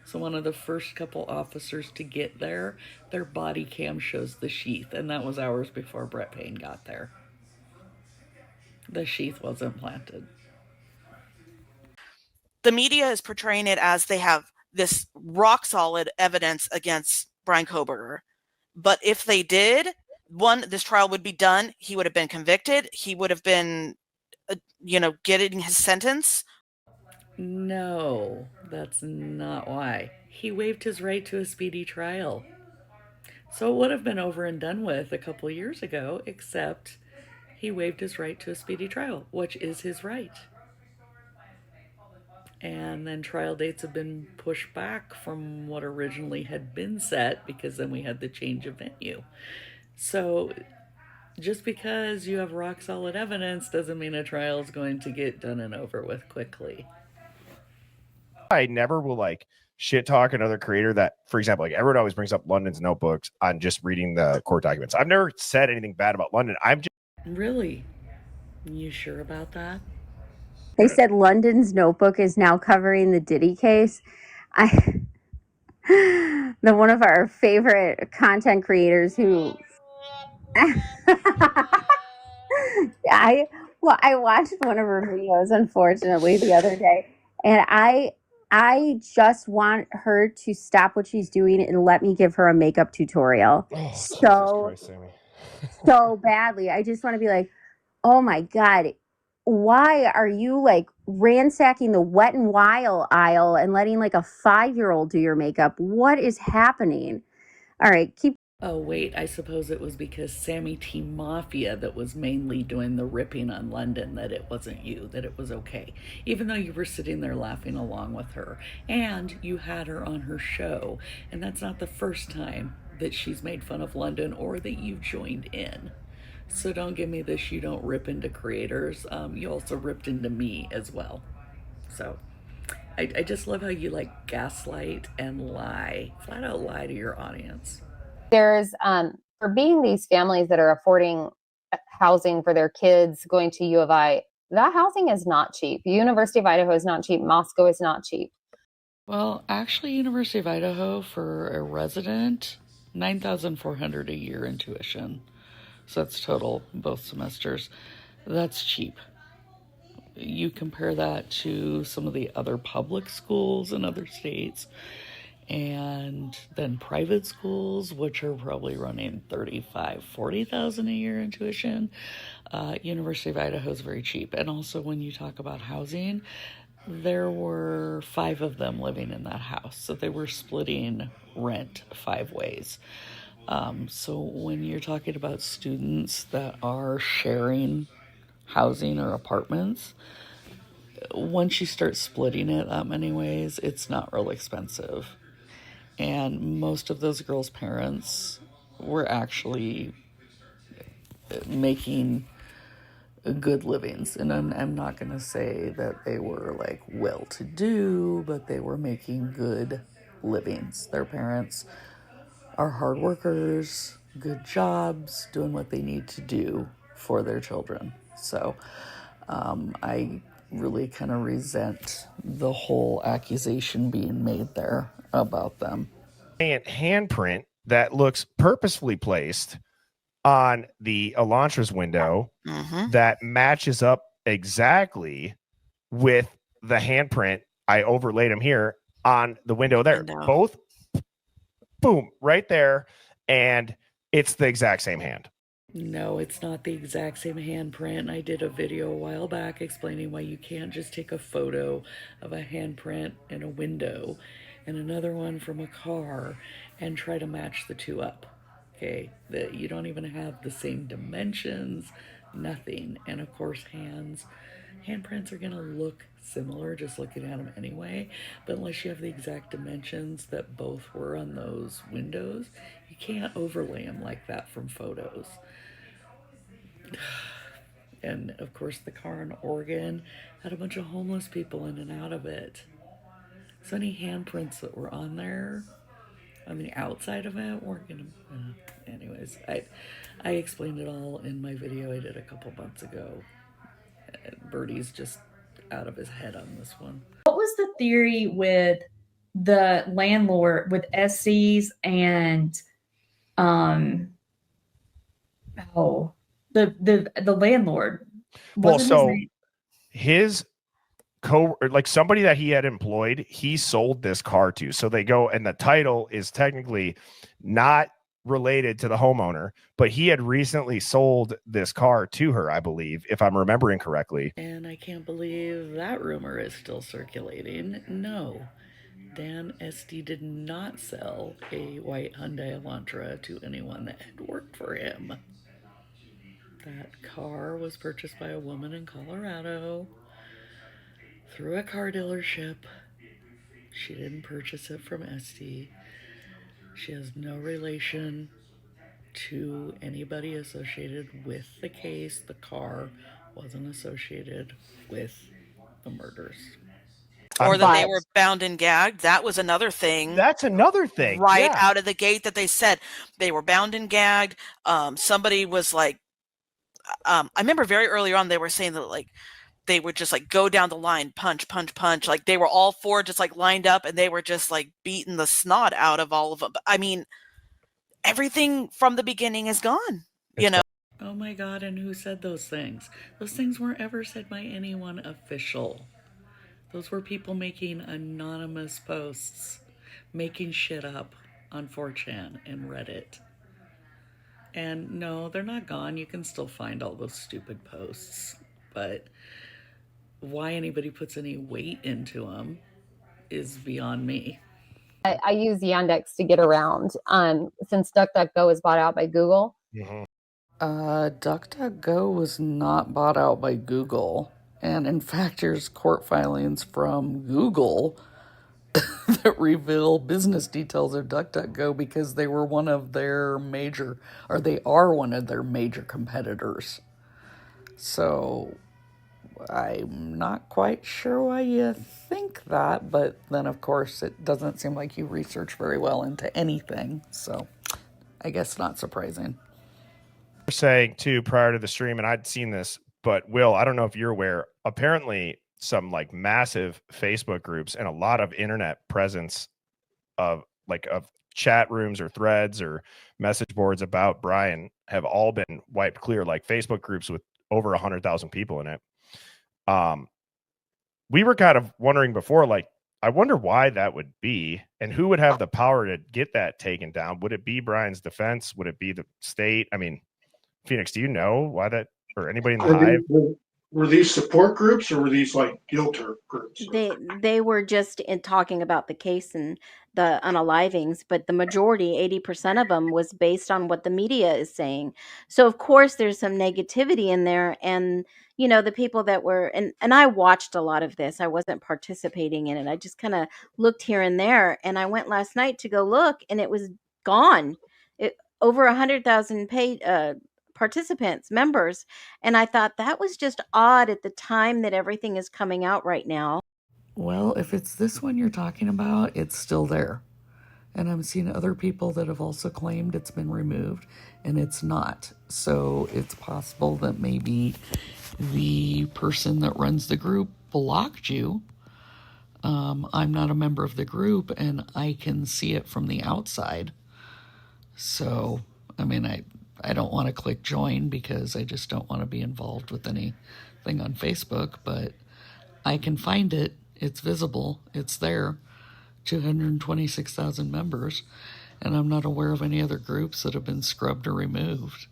Speaker 1: So one of the first couple officers to get there, their body cam shows the sheath, and that was hours before Brett Payne got there. The sheath wasn't planted.
Speaker 7: The media is portraying it as they have this rock solid evidence against Brian Koberger. But if they did, one, this trial would be done. He would have been convicted. He would have been, getting his sentence.
Speaker 1: No, that's not why. He waived his right to a speedy trial. So it would have been over and done with a couple years ago, except he waived his right to a speedy trial, which is his right. And then trial dates have been pushed back from what originally had been set because then we had the change of venue. So just because you have rock solid evidence doesn't mean a trial is going to get done and over with quickly.
Speaker 2: I never will shit talk another creator that, for example, everyone always brings up London's notebooks on just reading the court documents. I've never said anything bad about London. I'm just
Speaker 1: Really? You sure about that?
Speaker 9: They said London's notebook is now covering the Diddy case. One of our favorite content creators who I watched one of her videos, unfortunately, the other day, and I just want her to stop what she's doing and let me give her a makeup tutorial. So badly. I just want to be like, oh my God, why are you like ransacking the Wet and Wild aisle and letting like a 5-year-old do your makeup? What is happening? All right, keep.
Speaker 1: Oh, wait, I suppose it was because Sammy T. Mafia that was mainly doing the ripping on London that it wasn't you, that it was okay. Even though you were sitting there laughing along with her and you had her on her show. And that's not the first time that she's made fun of London or that you've joined in. So don't give me this, you don't rip into creators. You also ripped into me as well. So I just love how you like gaslight and lie, flat out lie to your audience.
Speaker 8: There's for being these families that are affording housing for their kids going to U of I, that housing is not cheap. University of Idaho is not cheap. Moscow is not cheap.
Speaker 1: Well, actually, University of Idaho for a resident, $9,400 a year in tuition. So that's total both semesters. That's cheap. You compare that to some of the other public schools in other states, and then private schools, which are probably running $35,000-$40,000 a year in tuition. University of Idaho is very cheap. And also, when you talk about housing, there were 5 of them living in that house, so they were splitting rent 5 ways. So when you're talking about students that are sharing housing or apartments, once you start splitting it that many ways, it's not real expensive. And most of those girls' parents were actually making good livings. And I'm not going to say that they were like well-to-do, but they were making good livings. Their parents are hard workers, good jobs, doing what they need to do for their children. So I really kind of resent the whole accusation being made there about them.
Speaker 2: And handprint that looks purposefully placed on the Elantra's window that matches up exactly with the handprint. I overlaid them here on the window there. Both, boom, right there. And it's the exact same hand.
Speaker 1: No, it's not the exact same handprint. I did a video a while back explaining why you can't just take a photo of a handprint in a window and another one from a car and try to match the two up. Okay, that you don't even have the same dimensions, nothing. And of course, handprints are going to look similar just looking at them anyway, but unless you have the exact dimensions that both were on those windows, you can't overlay them like that from photos. And of course, the car in Oregon had a bunch of homeless people in and out of it. So any handprints that were on there, on the outside of it, weren't gonna. Anyways, I explained it all in my video I did a couple months ago. Birdie's just out of his head on this one.
Speaker 6: What was the theory with the landlord with SCs and the landlord?
Speaker 2: Well, so his like somebody that he had employed, he sold this car to. So they go, and the title is technically not related to the homeowner, but he had recently sold this car to her, I believe, if I'm remembering correctly.
Speaker 1: And I can't believe that rumor is still circulating. No, Dan SD did not sell a white Hyundai Elantra to anyone that had worked for him. That car was purchased by a woman in Colorado through a car dealership. She didn't purchase it from SD. She has no relation to anybody associated with the case. The car wasn't associated with the murders.
Speaker 7: Or that they were bound and gagged. That was another thing.
Speaker 2: That's another thing.
Speaker 7: Right out of the gate that they said they were bound and gagged. Somebody was like, I remember very early on they were saying that like they would just like go down the line, punch, punch, punch. Like they were all 4 just like lined up and they were just like beating the snot out of all of them. I mean, everything from the beginning is gone, you know?
Speaker 1: Oh my God, and who said those things? Those things weren't ever said by anyone official. Those were people making anonymous posts, making shit up on 4chan and Reddit. And no, they're not gone. You can still find all those stupid posts. but why anybody puts any weight into them is beyond me.
Speaker 8: I use Yandex to get around since DuckDuckGo was bought out by Google.
Speaker 2: Mhm.
Speaker 1: DuckDuckGo was not bought out by Google. And in fact, there's court filings from Google that reveal business details of DuckDuckGo because they were one of their major, or they are one of their major competitors. So I'm not quite sure why you think that, but then of course it doesn't seem like you research very well into anything. So I guess not surprising.
Speaker 2: Saying too prior to the stream, and I'd seen this, but Will, I don't know if you're aware, apparently some like massive Facebook groups and a lot of internet presence of chat rooms or threads or message boards about Brian have all been wiped clear, like Facebook groups with over 100,000 people in it. We were kind of wondering before, like, I wonder why that would be and who would have the power to get that taken down. Would it be Brian's defense? Would it be the state? I mean, Phoenix, do you know why that, or anybody in the Hive?
Speaker 10: Were these support groups or were these like guilter groups?
Speaker 3: They were just talking about the case and the unalivings, but the majority, 80% of them, was based on what the media is saying. So of course there's some negativity in there, and you know, the people that were, and I watched a lot of this. I wasn't participating in it. I just kind of looked here and there, and I went last night to go look, and it was gone. Over 100,000 paid participants, members. And I thought that was just odd at the time that everything is coming out right now.
Speaker 1: Well, if it's this one you're talking about, it's still there. And I'm seeing other people that have also claimed it's been removed, and it's not. So it's possible that maybe the person that runs the group blocked you. I'm not a member of the group, and I can see it from the outside. So, I mean, I don't want to click join because I just don't want to be involved with anything on Facebook, but I can find it. It's visible. It's there. 226,000 members, and I'm not aware of any other groups that have been scrubbed or removed.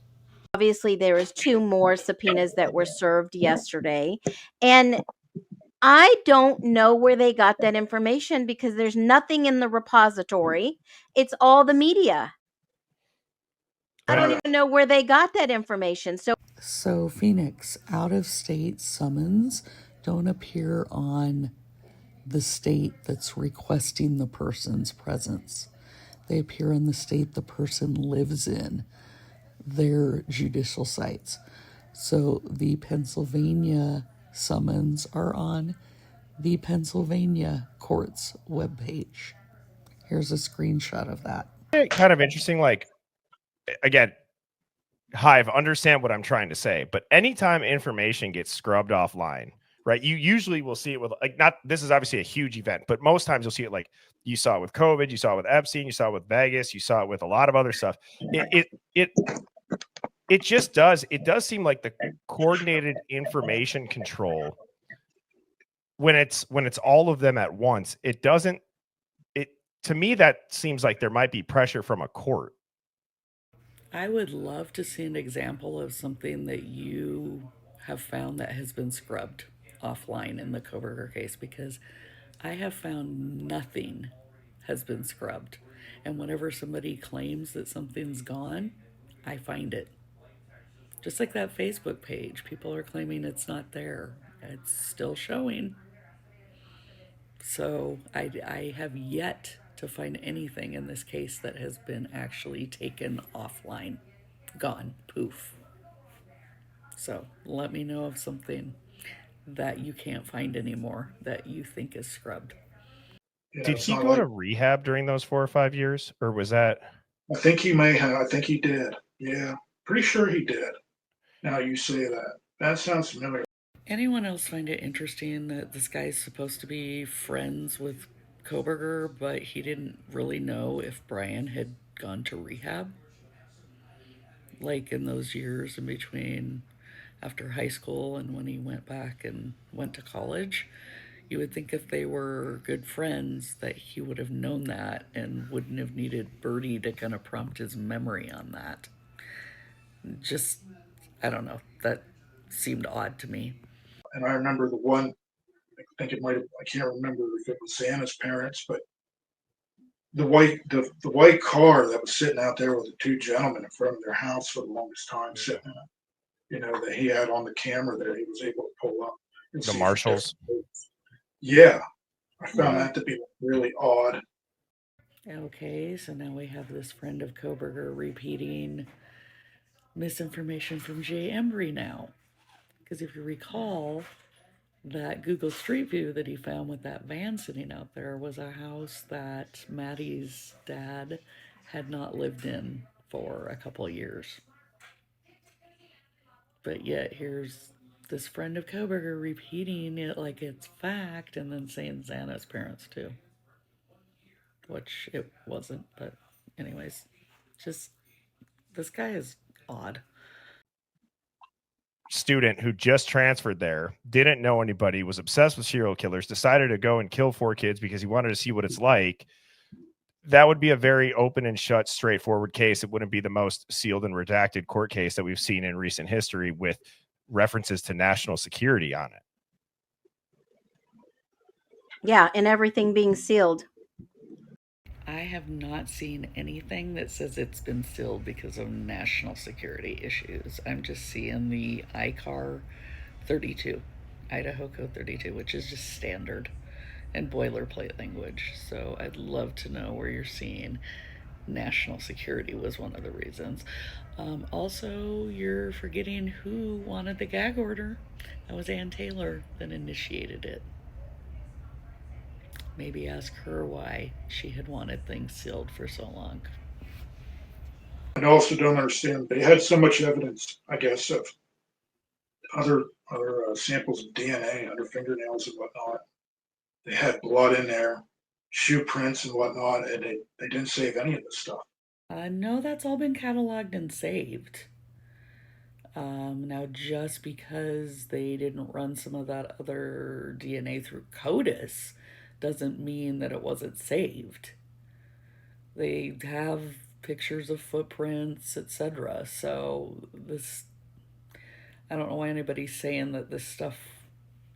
Speaker 3: Obviously, there was 2 more subpoenas that were served yesterday, and I don't know where they got that information because there's nothing in the repository. It's all the media. I don't even know where they got that information.
Speaker 1: So Phoenix, out-of-state summons don't appear on the state that's requesting the person's presence. They appear in the state the person lives in, their judicial sites. So the Pennsylvania summons are on the Pennsylvania court's webpage. Here's a screenshot of that.
Speaker 2: Kind of interesting, like, again, Hive, understand what I'm trying to say, but anytime information gets scrubbed offline, right, you usually will see it with, like, not, this is obviously a huge event, but most times you'll see it, like, you saw it with COVID, you saw it with Epstein, you saw it with Vegas, you saw it with a lot of other stuff. It just does, it does seem like the coordinated information control, when it's all of them at once, it doesn't, to me, that seems like there might be pressure from a court.
Speaker 1: I would love to see an example of something that you have found that has been scrubbed offline in the Koberger case, because I have found nothing has been scrubbed. And whenever somebody claims that something's gone, I find it. Just like that Facebook page, people are claiming it's not there. It's still showing. So I have yet to find anything in this case that has been actually taken offline, gone, poof. So let me know of something that you can't find anymore that you think is scrubbed.
Speaker 10: Yeah,
Speaker 2: Did he go to rehab during those 4 or 5 years, or was that?
Speaker 10: I think he may have. I think he did. Yeah, pretty sure he did. Now you say that. That sounds familiar.
Speaker 1: Anyone else find it interesting that this guy's supposed to be friends with Koberger, but he didn't really know if Brian had gone to rehab? Like in those years in between after high school and when he went back and went to college, you would think if they were good friends that he would have known that and wouldn't have needed Birdie to kind of prompt his memory on that. Just, I don't know, that seemed odd to me.
Speaker 10: And I remember the one, I think it might have, I can't remember if it was Xana's parents, but the white car that was sitting out there with the two gentlemen in front of their house for the longest time, sitting in it, you know, that he had on the camera there, he was able to pull up and
Speaker 2: The
Speaker 10: see
Speaker 2: marshals.
Speaker 10: Yeah, I found that to be really odd.
Speaker 1: Okay, so now we have this friend of Koberger repeating misinformation from Jay Embry now. Because if you recall, that Google Street View that he found with that van sitting out there was a house that Maddie's dad had not lived in for a couple of years. But yet here's this friend of Koberger repeating it like it's fact and then saying Xana's parents too. Which it wasn't, but anyways, just this guy is odd.
Speaker 2: Student who just transferred there, didn't know anybody, was obsessed with serial killers, decided to go and kill 4 kids because he wanted to see what it's like. That would be a very open and shut, straightforward case. It wouldn't be the most sealed and redacted court case that we've seen in recent history with references to national security on it.
Speaker 3: Yeah, and everything being sealed.
Speaker 1: I have not seen anything that says it's been sealed because of national security issues. I'm just seeing the ICAR 32, Idaho Code 32, which is just standard and boilerplate language. So I'd love to know where you're seeing national security was one of the reasons. Also, you're forgetting who wanted the gag order. That was Ann Taylor that initiated it. Maybe ask her why she had wanted things sealed for so long.
Speaker 10: I also don't understand. They had so much evidence, I guess, of other samples of DNA under fingernails and whatnot. They had blood in there, shoe prints and whatnot, and they didn't save any of this stuff.
Speaker 1: No, that's all been cataloged and saved. Now, just because they didn't run some of that other DNA through CODIS doesn't mean that it wasn't saved. They have pictures of footprints, etc. So this, I don't know why anybody's saying that this stuff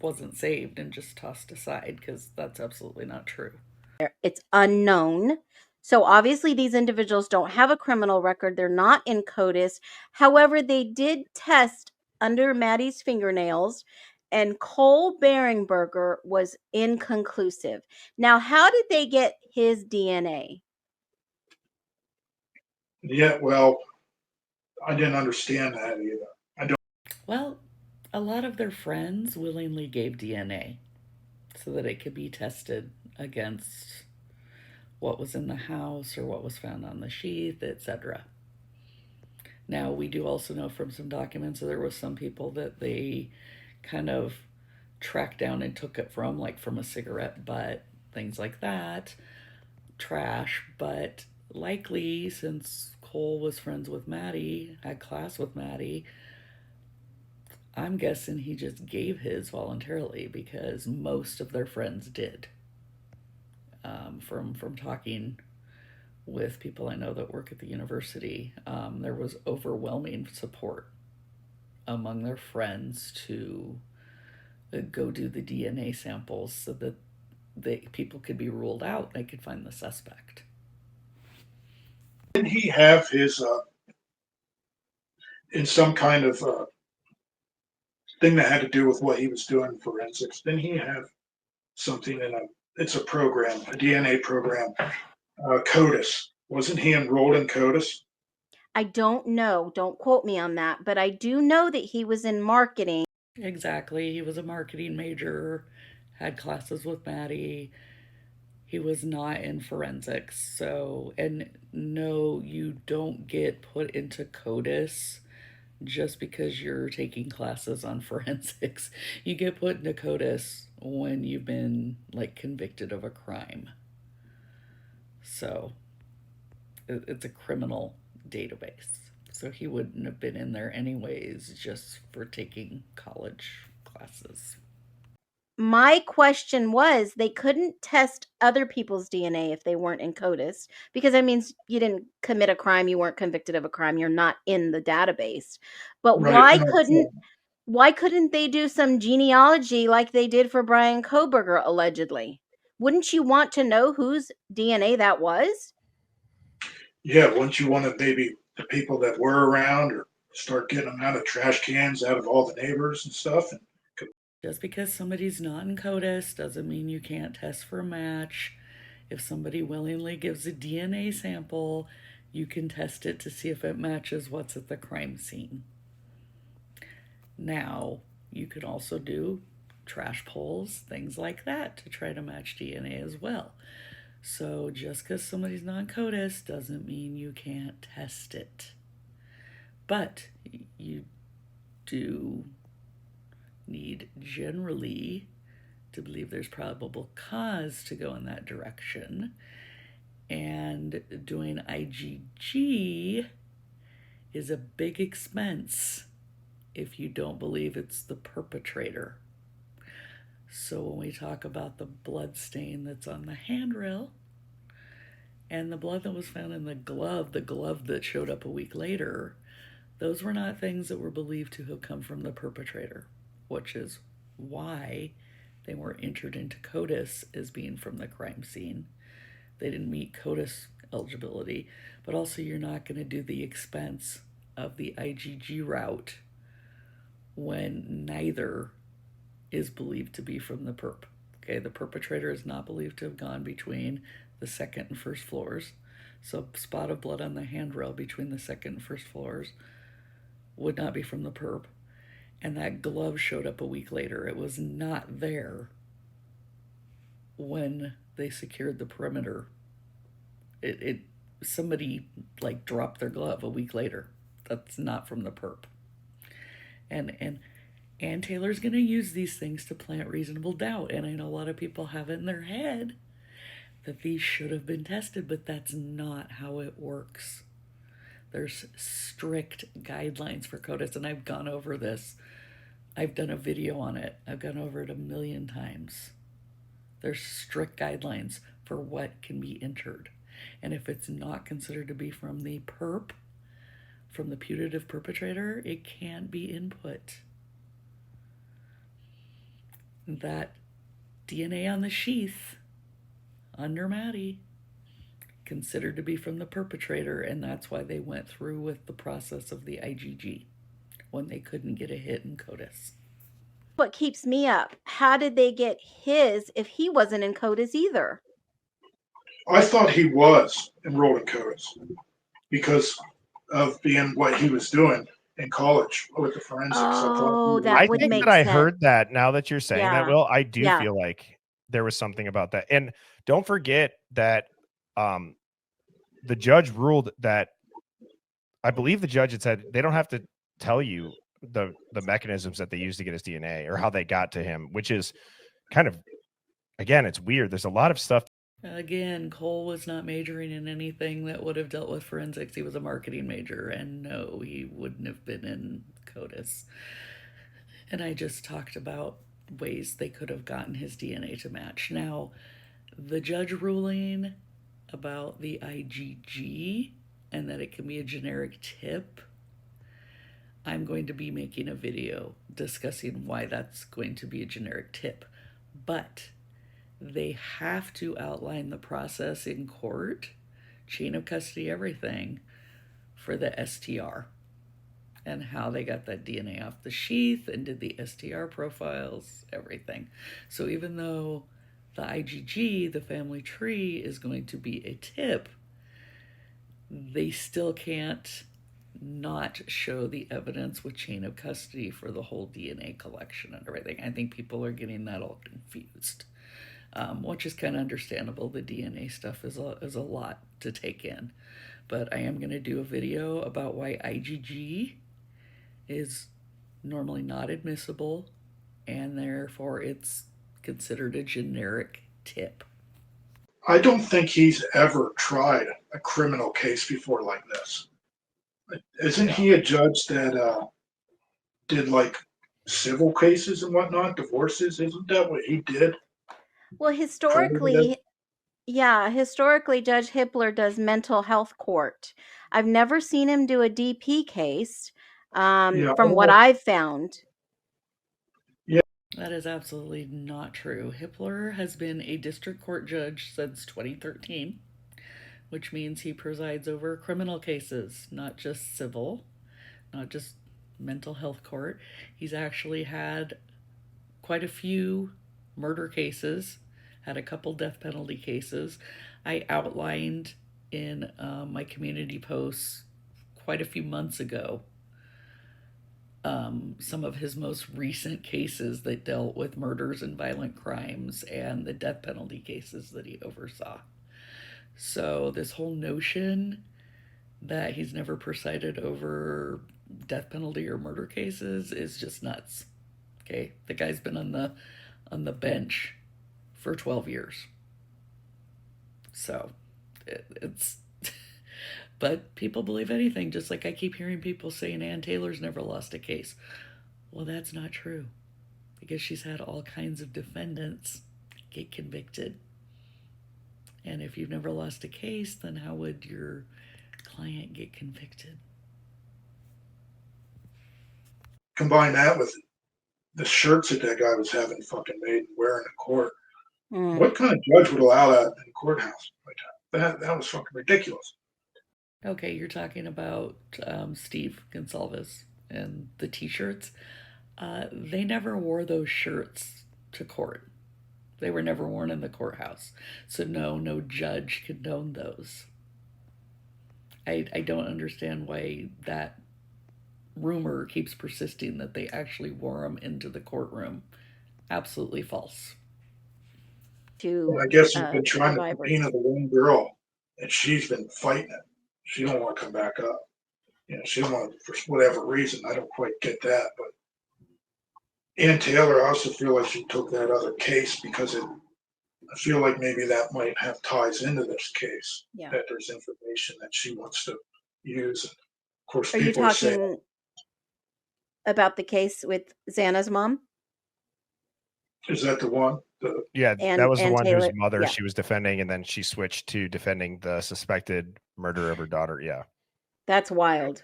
Speaker 1: wasn't saved and just tossed aside, because that's absolutely not true.
Speaker 3: It's unknown. So obviously these individuals don't have a criminal record. They're not in CODIS. However, they did test under Maddie's fingernails, and Cole Beringberger was inconclusive. Now, how did they get his DNA?
Speaker 10: Yeah, well, I didn't understand that either. I don't.
Speaker 1: Well, a lot of their friends willingly gave DNA so that it could be tested against what was in the house or what was found on the sheath, etc. Now, we do also know from some documents that there was some people that they kind of tracked down and took it from, like from a cigarette butt, things like that, trash. But likely, since Cole was friends with Maddie, had class with Maddie, I'm guessing he just gave his voluntarily because most of their friends did. From talking with people I know that work at the university, there was overwhelming support among their friends to go do the DNA samples so that people could be ruled out. They could find the suspect.
Speaker 10: Didn't he have his in some kind of thing that had to do with what he was doing in forensics? Didn't he have something in it's a program, a DNA program, CODIS? Wasn't he enrolled in CODIS?
Speaker 3: I don't know. Don't quote me on that. But I do know that he was in marketing.
Speaker 1: Exactly. He was a marketing major, had classes with Maddie. He was not in forensics. So, and no, you don't get put into CODIS just because you're taking classes on forensics. You get put into CODIS when you've been like convicted of a crime. So it's a criminal database. So he wouldn't have been in there anyways, just for taking college classes.
Speaker 3: My question was, they couldn't test other people's DNA if they weren't in CODIS, because that means you didn't commit a crime, you weren't convicted of a crime, you're not in the database. But
Speaker 10: Right,
Speaker 3: why
Speaker 10: no,
Speaker 3: couldn't Why couldn't they do some genealogy like they did for Brian Koberger, allegedly? Wouldn't you want to know whose DNA that was?
Speaker 10: Yeah, wouldn't you want to maybe the people that were around or start getting them out of trash cans, out of all the neighbors and stuff? And
Speaker 1: Just because somebody's not in CODIS doesn't mean you can't test for a match. If somebody willingly gives a DNA sample, you can test it to see if it matches what's at the crime scene. Now, you could also do trash polls, things like that, to try to match DNA as well. So just because somebody's not in CODIS doesn't mean you can't test it. But you do need generally to believe there's probable cause to go in that direction. And doing IgG is a big expense if you don't believe it's the perpetrator. So when we talk about the blood stain that's on the handrail and the blood that was found in the glove that showed up a week later, those were not things that were believed to have come from the perpetrator, which is why they were entered into CODIS as being from the crime scene. They didn't meet CODIS eligibility, but also you're not going to do the expense of the IgG route when neither is believed to be from the perp. Okay, the perpetrator is not believed to have gone between the second and first floors. So a spot of blood on the handrail between the second and first floors would not be from the perp. And that glove showed up a week later. It was not there when they secured the perimeter. Somebody like dropped their glove a week later. That's not from the perp. And Taylor's going to use these things to plant reasonable doubt. And I know a lot of people have it in their head that these should have been tested, but that's not how it works. There's strict guidelines for CODIS, and I've gone over this. I've done a video on it. I've gone over it 1,000,000 times. There's strict guidelines for what can be entered. And if it's not considered to be from the perp, from the putative perpetrator, it can't be input. That DNA on the sheath under Maddie, considered to be from the perpetrator, and that's why they went through with the process of the IgG when they couldn't get a hit in CODIS.
Speaker 3: What keeps me up? How did they get his if he wasn't in CODIS either?
Speaker 10: I thought he was enrolled in CODIS because of being what he was doing in college with the forensics.
Speaker 3: Oh,
Speaker 2: I
Speaker 3: that would
Speaker 2: think
Speaker 3: make
Speaker 2: that I
Speaker 3: sense.
Speaker 2: heard that now that you're saying that,
Speaker 3: Yeah.
Speaker 2: Will. I do
Speaker 3: Yeah.
Speaker 2: feel like there was something about that. And don't forget that the judge ruled that, I believe the judge had said they don't have to tell you the mechanisms that they used to get his DNA or how they got to him, which is kind of, again, it's weird. There's a lot of stuff.
Speaker 1: Again, Cole was not majoring in anything that would have dealt with forensics. He was a marketing major, and no, he wouldn't have been in CODIS. And I just talked about ways they could have gotten his DNA to match. Now, the judge ruling about the IgG and that it can be a generic tip, I'm going to be making a video discussing why that's going to be a generic tip. But they have to outline the process in court, chain of custody, everything, for the STR and how they got that DNA off the sheath and did the STR profiles, everything. So even though the IgG, the family tree, is going to be a tip, they still can't not show the evidence with chain of custody for the whole DNA collection and everything. I think people are getting that all confused. Which is kind of understandable. The DNA stuff is a lot to take in. But I am going to do a video about why IgG is normally not admissible, and therefore it's considered a generic tip.
Speaker 10: I don't think he's ever tried a criminal case before like this. Isn't he a judge that did like civil cases and whatnot, divorces? Isn't that what he did?
Speaker 3: Well, historically, Judge Hippler does mental health court. I've never seen him do a DP case, from what I've found.
Speaker 1: That is absolutely not true. Hippler has been a district court judge since 2013, which means he presides over criminal cases, not just civil, not just mental health court. He's actually had quite a few murder cases, had a couple death penalty cases. I outlined in my community posts quite a few months ago some of his most recent cases that dealt with murders and violent crimes and the death penalty cases that he oversaw. So, this whole notion that he's never presided over death penalty or murder cases is just nuts. Okay, the guy's been on the bench for 12 years. So, it's but people believe anything, just like I keep hearing people saying Ann Taylor's never lost a case. Well, that's not true, because she's had all kinds of defendants get convicted. And if you've never lost a case, then how would your client get convicted?
Speaker 10: Combine that with the shirts that guy was having fucking made and wearing in court. What kind of judge would allow that in a courthouse like that? That was fucking ridiculous.
Speaker 1: Okay, you're talking about Steve Gonsalves and the t-shirts. They never wore those shirts to court. They were never worn in the courthouse. So no judge condoned those. I don't understand why that rumor keeps persisting that they actually wore them into the courtroom. Absolutely false.
Speaker 10: Well, I guess you've been trying to subpoena the one girl, and she's been fighting it. She don't want to come back up. She don't want to, for whatever reason. I don't quite get that, but Ann Taylor, I also feel like she took that other case because I feel like maybe that might have ties into this case.
Speaker 3: Yeah.
Speaker 10: That there's information that she wants to use. And of course,
Speaker 3: Are you talking about the case with Xana's mom?
Speaker 10: Is that the one?
Speaker 2: That was the one
Speaker 3: Taylor,
Speaker 2: whose mother
Speaker 3: yeah.
Speaker 2: she was defending, and then she switched to defending the suspected murder of her daughter. Yeah.
Speaker 3: That's wild.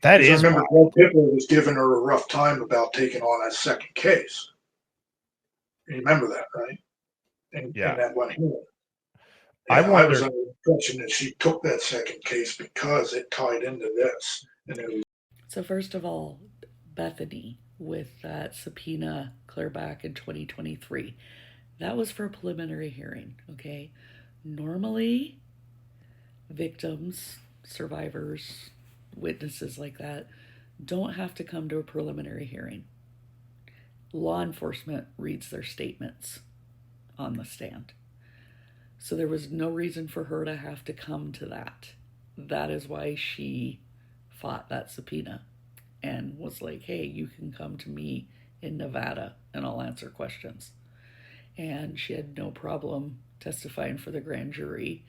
Speaker 2: That is
Speaker 10: I remember
Speaker 2: wild.
Speaker 10: Greg Pickle was giving her a rough time about taking on that second case. You remember that, right? In that one hearing. I was under the impression that she took that second case because it tied into this.
Speaker 1: So first of all, Bethany, with that subpoena clear back in 2023, that was for a preliminary hearing, okay? Normally, victims, survivors, witnesses like that don't have to come to a preliminary hearing. Law enforcement reads their statements on the stand. So there was no reason for her to have to come to that. That is why she fought that subpoena and was like, hey, you can come to me in Nevada and I'll answer questions. And she had no problem testifying for the grand jury,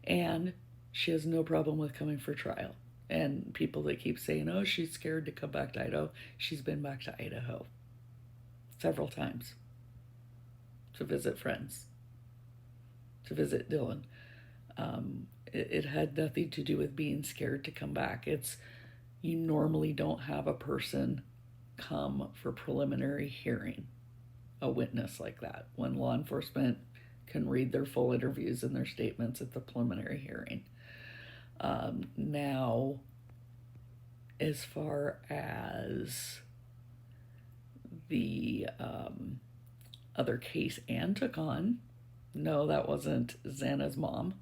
Speaker 1: and she has no problem with coming for trial. And people that keep saying, oh, she's scared to come back to Idaho, she's been back to Idaho several times to visit friends, to visit Dylan. It had nothing to do with being scared to come back. You normally don't have a person come for preliminary hearing, a witness like that, when law enforcement can read their full interviews and their statements at the preliminary hearing. Now, as far as the other case Ann took on, no, that wasn't Xana's mom.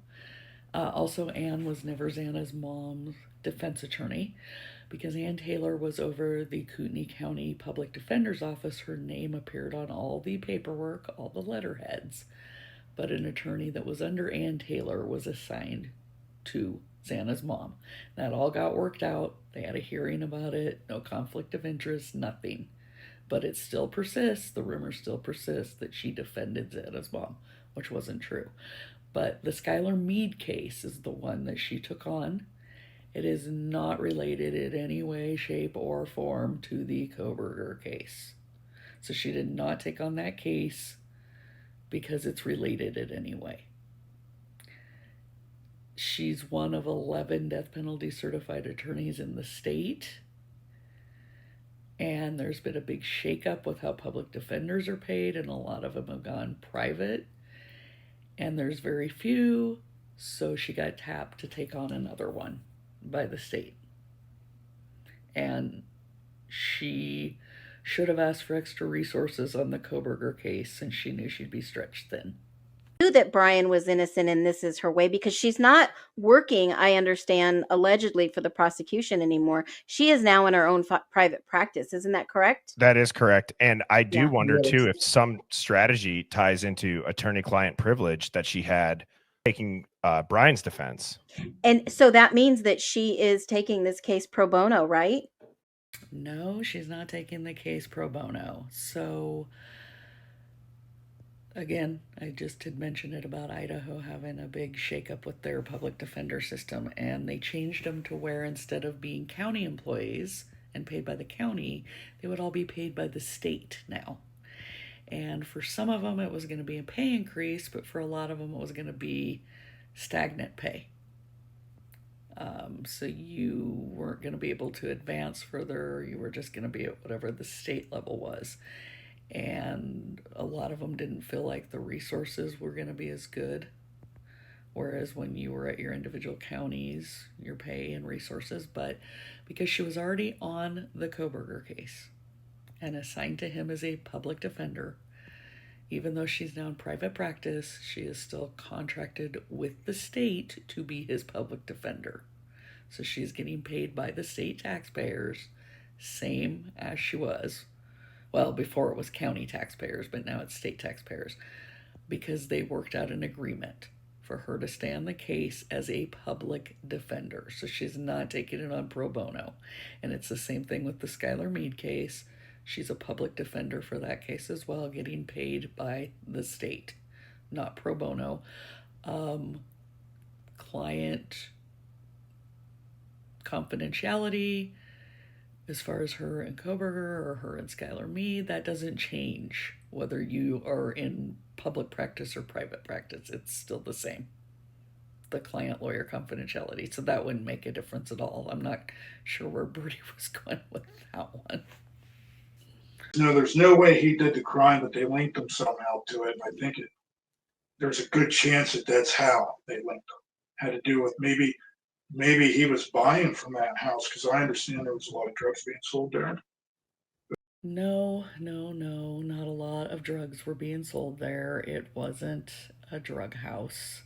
Speaker 1: Also, Ann was never Xana's mom's defense attorney, because Ann Taylor was over the Kootenai County Public Defender's Office. Her name appeared on all the paperwork, all the letterheads, but an attorney that was under Ann Taylor was assigned to Xana's mom. That all got worked out. They had a hearing about it, no conflict of interest, nothing. But it still persists, the rumor still persists that she defended Xana's mom, which wasn't true. But the Skylar Mead case is the one that she took on. It is not related in any way, shape, or form to the Koberger case. So she did not take on that case because it's related in any way. She's one of 11 death penalty certified attorneys in the state. And there's been a big shakeup with how public defenders are paid, and a lot of them have gone private. And there's very few, so she got tapped to take on another one by the state. And she should have asked for extra resources on the Koberger case since she knew she'd be stretched thin.
Speaker 3: Knew that Brian was innocent and this is her way, because she's not working, I understand, allegedly for the prosecution anymore. She is now in her own private practice. Isn't that correct?
Speaker 2: That is correct. And I do
Speaker 3: Yeah.
Speaker 2: wonder too if some strategy ties into attorney-client privilege that she had taking Brian's defense.
Speaker 3: And so that means that she is taking this case pro bono, right?
Speaker 1: No, she's not taking the case pro bono. So again, I just had mentioned it about Idaho having a big shakeup with their public defender system, and they changed them to where instead of being county employees and paid by the county, they would all be paid by the state now. And for some of them, it was going to be a pay increase, but for a lot of them, it was going to be stagnant pay. So you weren't going to be able to advance further. You were just going to be at whatever the state level was. And a lot of them didn't feel like the resources were going to be as good. Whereas when you were at your individual counties, your pay and resources, but because she was already on the Koberger case and assigned to him as a public defender, even though she's now in private practice, she is still contracted with the state to be his public defender. So she's getting paid by the state taxpayers, same as she was. Well, before it was county taxpayers, but now it's state taxpayers, because they worked out an agreement for her to stay on the case as a public defender. So she's not taking it on pro bono. And it's the same thing with the Skylar Mead case. She's a public defender for that case as well, getting paid by the state, not pro bono. Client confidentiality, as far as her and Koberger or her and Skylar Mead, that doesn't change whether you are in public practice or private practice. It's still the same. The client-lawyer confidentiality. So that wouldn't make a difference at all. I'm not sure where Birdie was going with that one.
Speaker 10: No, there's no way he did the crime, but they linked him somehow to it. And I think there's a good chance that that's how they linked him. Had to do with maybe he was buying from that house, because I understand there was a lot of drugs being sold there.
Speaker 1: No, not a lot of drugs were being sold there. It wasn't a drug house.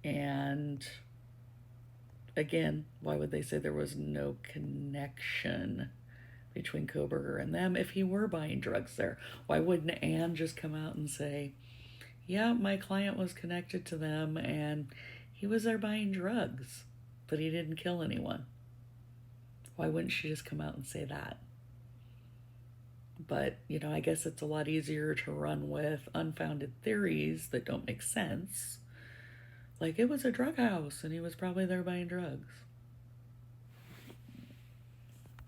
Speaker 1: And again, why would they say there was no connection between Koberger and them if he were buying drugs there? Why wouldn't Anne just come out and say, yeah, my client was connected to them and he was there buying drugs, but he didn't kill anyone? Why wouldn't she just come out and say that? But, I guess it's a lot easier to run with unfounded theories that don't make sense. Like, it was a drug house and he was probably there buying drugs.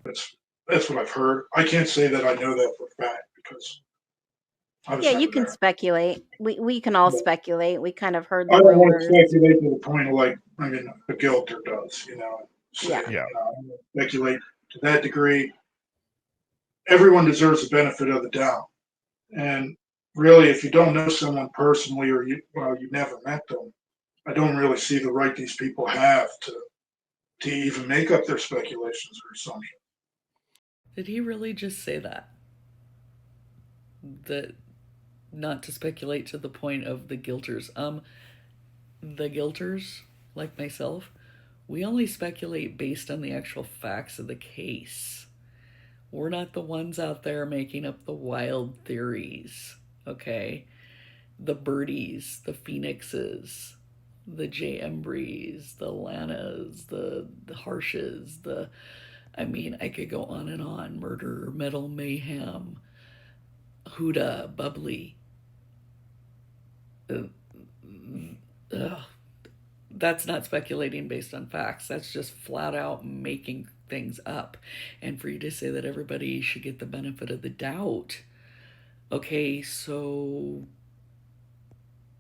Speaker 10: That's what I've heard. I can't say that I know that for a fact, because
Speaker 3: Yeah, you can speculate. We can all speculate. We kind of heard the
Speaker 10: I don't want
Speaker 3: rumors.
Speaker 10: to speculate to the point of a guilter does,
Speaker 3: Yeah.
Speaker 10: Speculate to that degree. Everyone deserves the benefit of the doubt. And really, if you don't know someone personally, or you never met them, I don't really see the right these people have to even make up their speculations or assumptions.
Speaker 1: Did he really just say that? That not to speculate to the point of the guilters. The guilters, like myself, we only speculate based on the actual facts of the case. We're not the ones out there making up the wild theories, okay? The Birdies, the Phoenixes, the J. Embreys, the Lanas, the Harshes, I could go on and on. Murder, Metal Mayhem, Huda, Bubbly. That's not speculating based on facts. That's just flat out making things up. And for you to say that everybody should get the benefit of the doubt, okay, so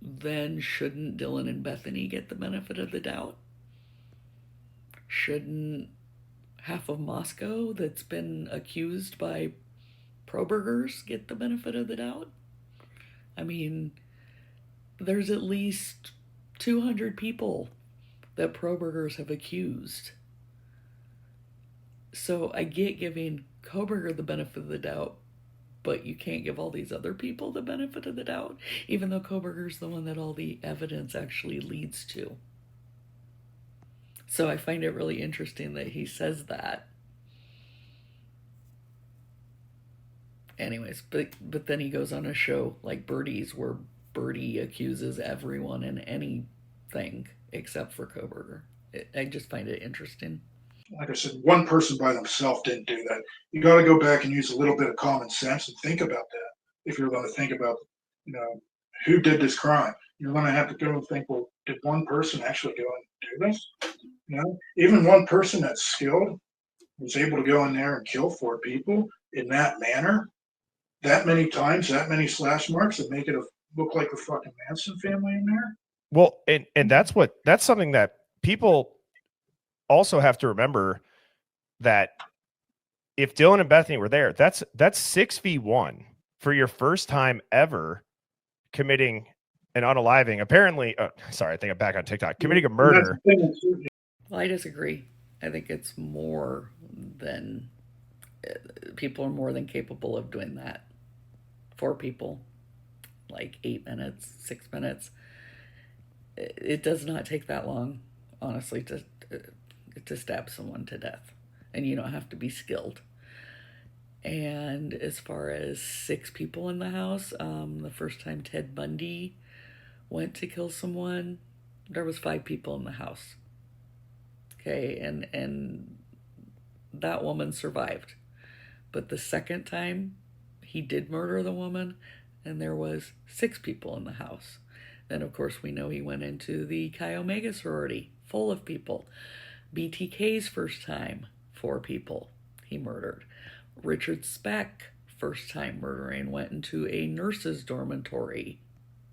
Speaker 1: then shouldn't Dylan and Bethany get the benefit of the doubt? half of Moscow that's been accused by pro-burgers get the benefit of the doubt? I mean, there's at least 200 people that pro-burgers have accused. So I get giving Koberger the benefit of the doubt, but you can't give all these other people the benefit of the doubt, even though Koberger's the one that all the evidence actually leads to. So I find it really interesting that he says that. Anyways, but then he goes on a show like Birdie's where Birdie accuses everyone and anything except for Koberger. I just find it interesting.
Speaker 10: Like I said, one person by themselves didn't do that. You got to go back and use a little bit of common sense and think about that. If you're going to think about, who did this crime, you're going to have to go and think, well, did one person actually go and do this? Even one person that's skilled was able to go in there and kill 4 people in that manner, that many times, that many slash marks that make it look like the fucking Manson family in there.
Speaker 2: Well, and that's something that people also have to remember, that if Dylan and Bethany were there, that's 6v1 for your first time ever committing an unaliving. Apparently, sorry, I think I'm back on TikTok. Committing a murder.
Speaker 1: Well, I disagree. I think it's more than people are more than capable of doing that. 4 people, like 8 minutes, 6 minutes. It does not take that long, honestly, to stab someone to death, and you don't have to be skilled. And as far as 6 people in the house, the first time Ted Bundy went to kill someone, there was 5 people in the house. Okay, and that woman survived. But the second time he did murder the woman, and there was 6 people in the house. Then, of course, we know he went into the Chi Omega sorority, full of people. BTK's first time, 4 people he murdered. Richard Speck, first time murdering, went into a nurse's dormitory.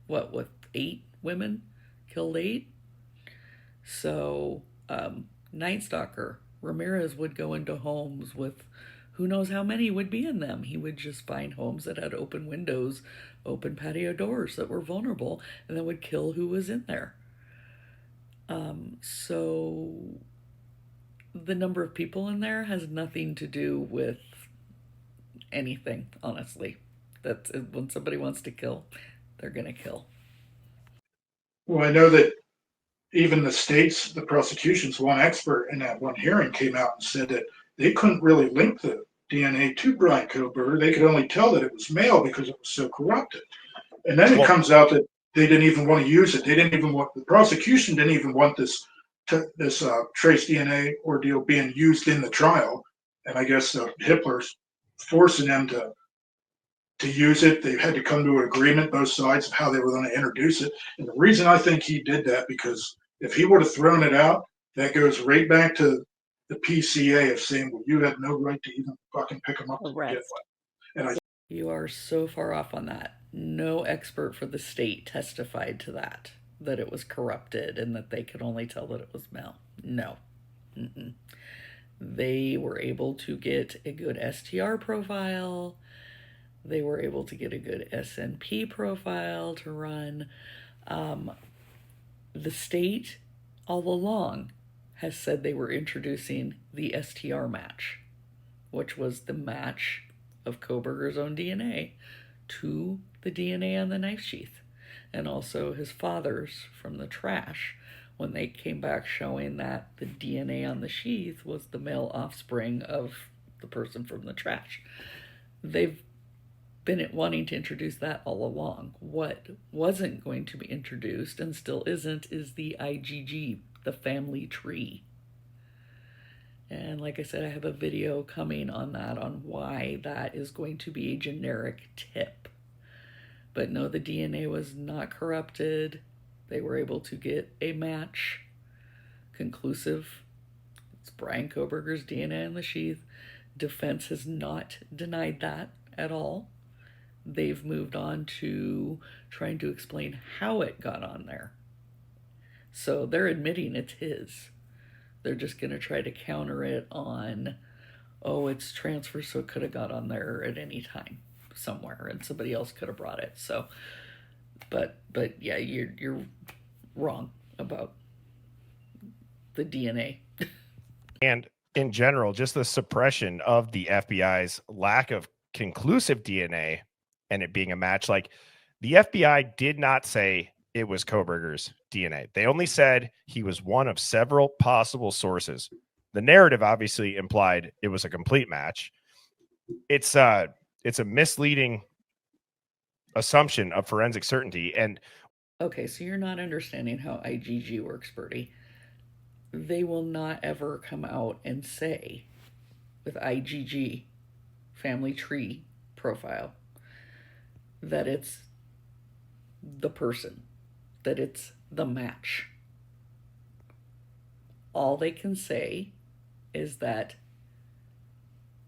Speaker 1: With 8 women? Killed 8? So, Night Stalker, Ramirez would go into homes with who knows how many would be in them. He would just find homes that had open windows, open patio doors that were vulnerable, and then would kill who was in there. So the number of people in there has nothing to do with anything, honestly. That's when somebody wants to kill, they're going to kill.
Speaker 10: Well, I know that even the prosecution's one expert in that one hearing came out and said that they couldn't really link the DNA to Brian Koberger. They could only tell that it was male because it was so corrupted. And then it comes out that they didn't even want to use it. The prosecution didn't even want this trace DNA ordeal being used in the trial. And I guess Hitler's forcing them to use it. They had to come to an agreement, both sides, of how they were going to introduce it. And the reason I think he did that, because if he would have thrown it out, that goes right back to the PCA of saying, well, you had no right to even fucking pick them up to begin with.
Speaker 1: You are so far off on that. No expert for the state testified to that it was corrupted and that they could only tell that it was male. No. Mm-mm. They were able to get a good STR profile. They were able to get a good SNP profile to run. The state all along has said they were introducing the STR match, which was the match of Koberger's own DNA to the DNA on the knife sheath, and also his father's from the trash, when they came back showing that the DNA on the sheath was the male offspring of the person from the trash. They've been wanting to introduce that all along. What wasn't going to be introduced, and still isn't, is the IgG, the family tree. And like I said, I have a video coming on that, on why that is going to be a generic tip. But no, the DNA was not corrupted. They were able to get a match, conclusive. It's Brian Koberger's DNA in the sheath. Defense has not denied that at all. They've moved on to trying to explain how it got on there. So they're admitting it's his. They're just going to try to counter it on, oh, it's transfer, so it could have got on there at any time somewhere, and somebody else could have brought it. So, but yeah, you're wrong about the DNA.
Speaker 2: And in general, just the suppression of the FBI's lack of conclusive DNA and it being a match. Like, the FBI did not say it was Kohberger's DNA. They only said he was one of several possible sources. The narrative obviously implied it was a complete match. It's a misleading assumption of forensic certainty. And
Speaker 1: okay, so you're not understanding how IgG works, Birdie. They will not ever come out and say with IgG, family tree profile, that it's the person, that it's the match. All they can say is that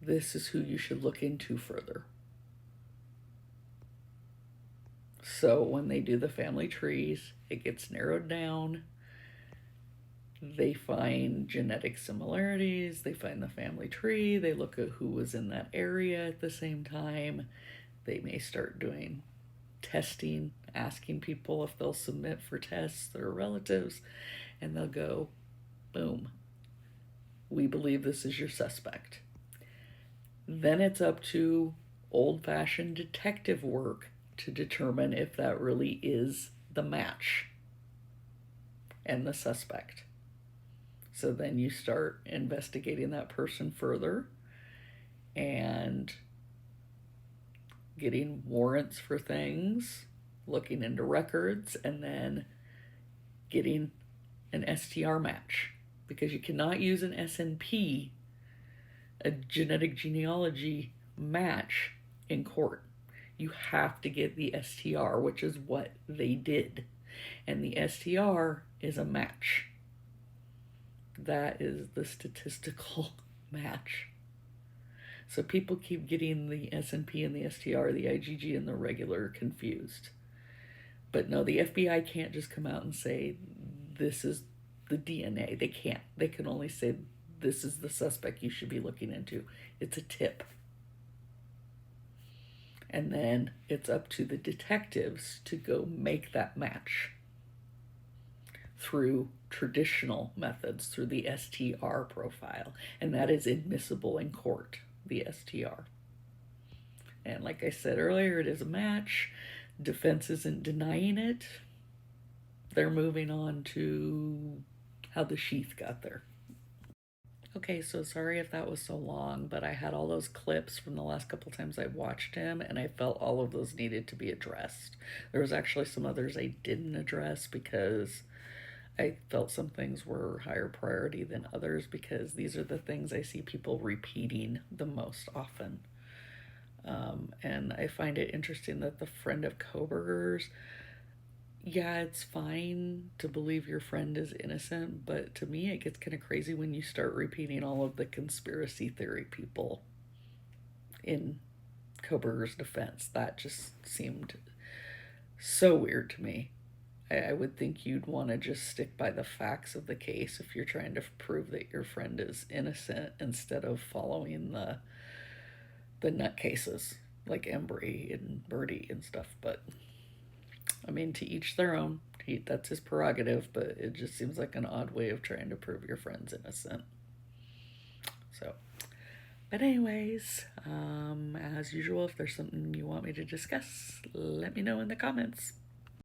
Speaker 1: this is who you should look into further. So when they do the family trees, it gets narrowed down. They find genetic similarities, they find the family tree, they look at who was in that area at the same time. They may start doing testing, asking people if they'll submit for tests, their relatives, and they'll go, boom, we believe this is your suspect. Then it's up to old-fashioned detective work to determine if that really is the match and the suspect. So then you start investigating that person further and getting warrants for things, looking into records, and then getting an STR match. Because you cannot use an SNP, a genetic genealogy match, in court. You have to get the STR, which is what they did. And the STR is a match. That is the statistical match. So people keep getting the SNP and the STR, the IgG and the regular confused. But no, the FBI can't just come out and say, this is the DNA. They can't. They can only say, this is the suspect you should be looking into. It's a tip. And then it's up to the detectives to go make that match through traditional methods, through the STR profile. And that is admissible in court, the STR. And like I said earlier, it is a match. Defense isn't denying it. They're moving on to how the sheath got there. Okay, so sorry if that was so long, but I had all those clips from the last couple times I watched him, and I felt all of those needed to be addressed. There was actually some others I didn't address because I felt some things were higher priority than others, because these are the things I see people repeating the most often. And I find it interesting that the friend of Kohberger's, yeah, it's fine to believe your friend is innocent, but to me it gets kind of crazy when you start repeating all of the conspiracy theory people in Kohberger's defense. That just seemed so weird to me. I would think you'd want to just stick by the facts of the case if you're trying to prove that your friend is innocent, instead of following the nutcases like Embry and Birdie and stuff. But I mean, to each their own. That's his prerogative, but it just seems like an odd way of trying to prove your friend's innocent. So, but anyways, as usual, if there's something you want me to discuss, let me know in the comments.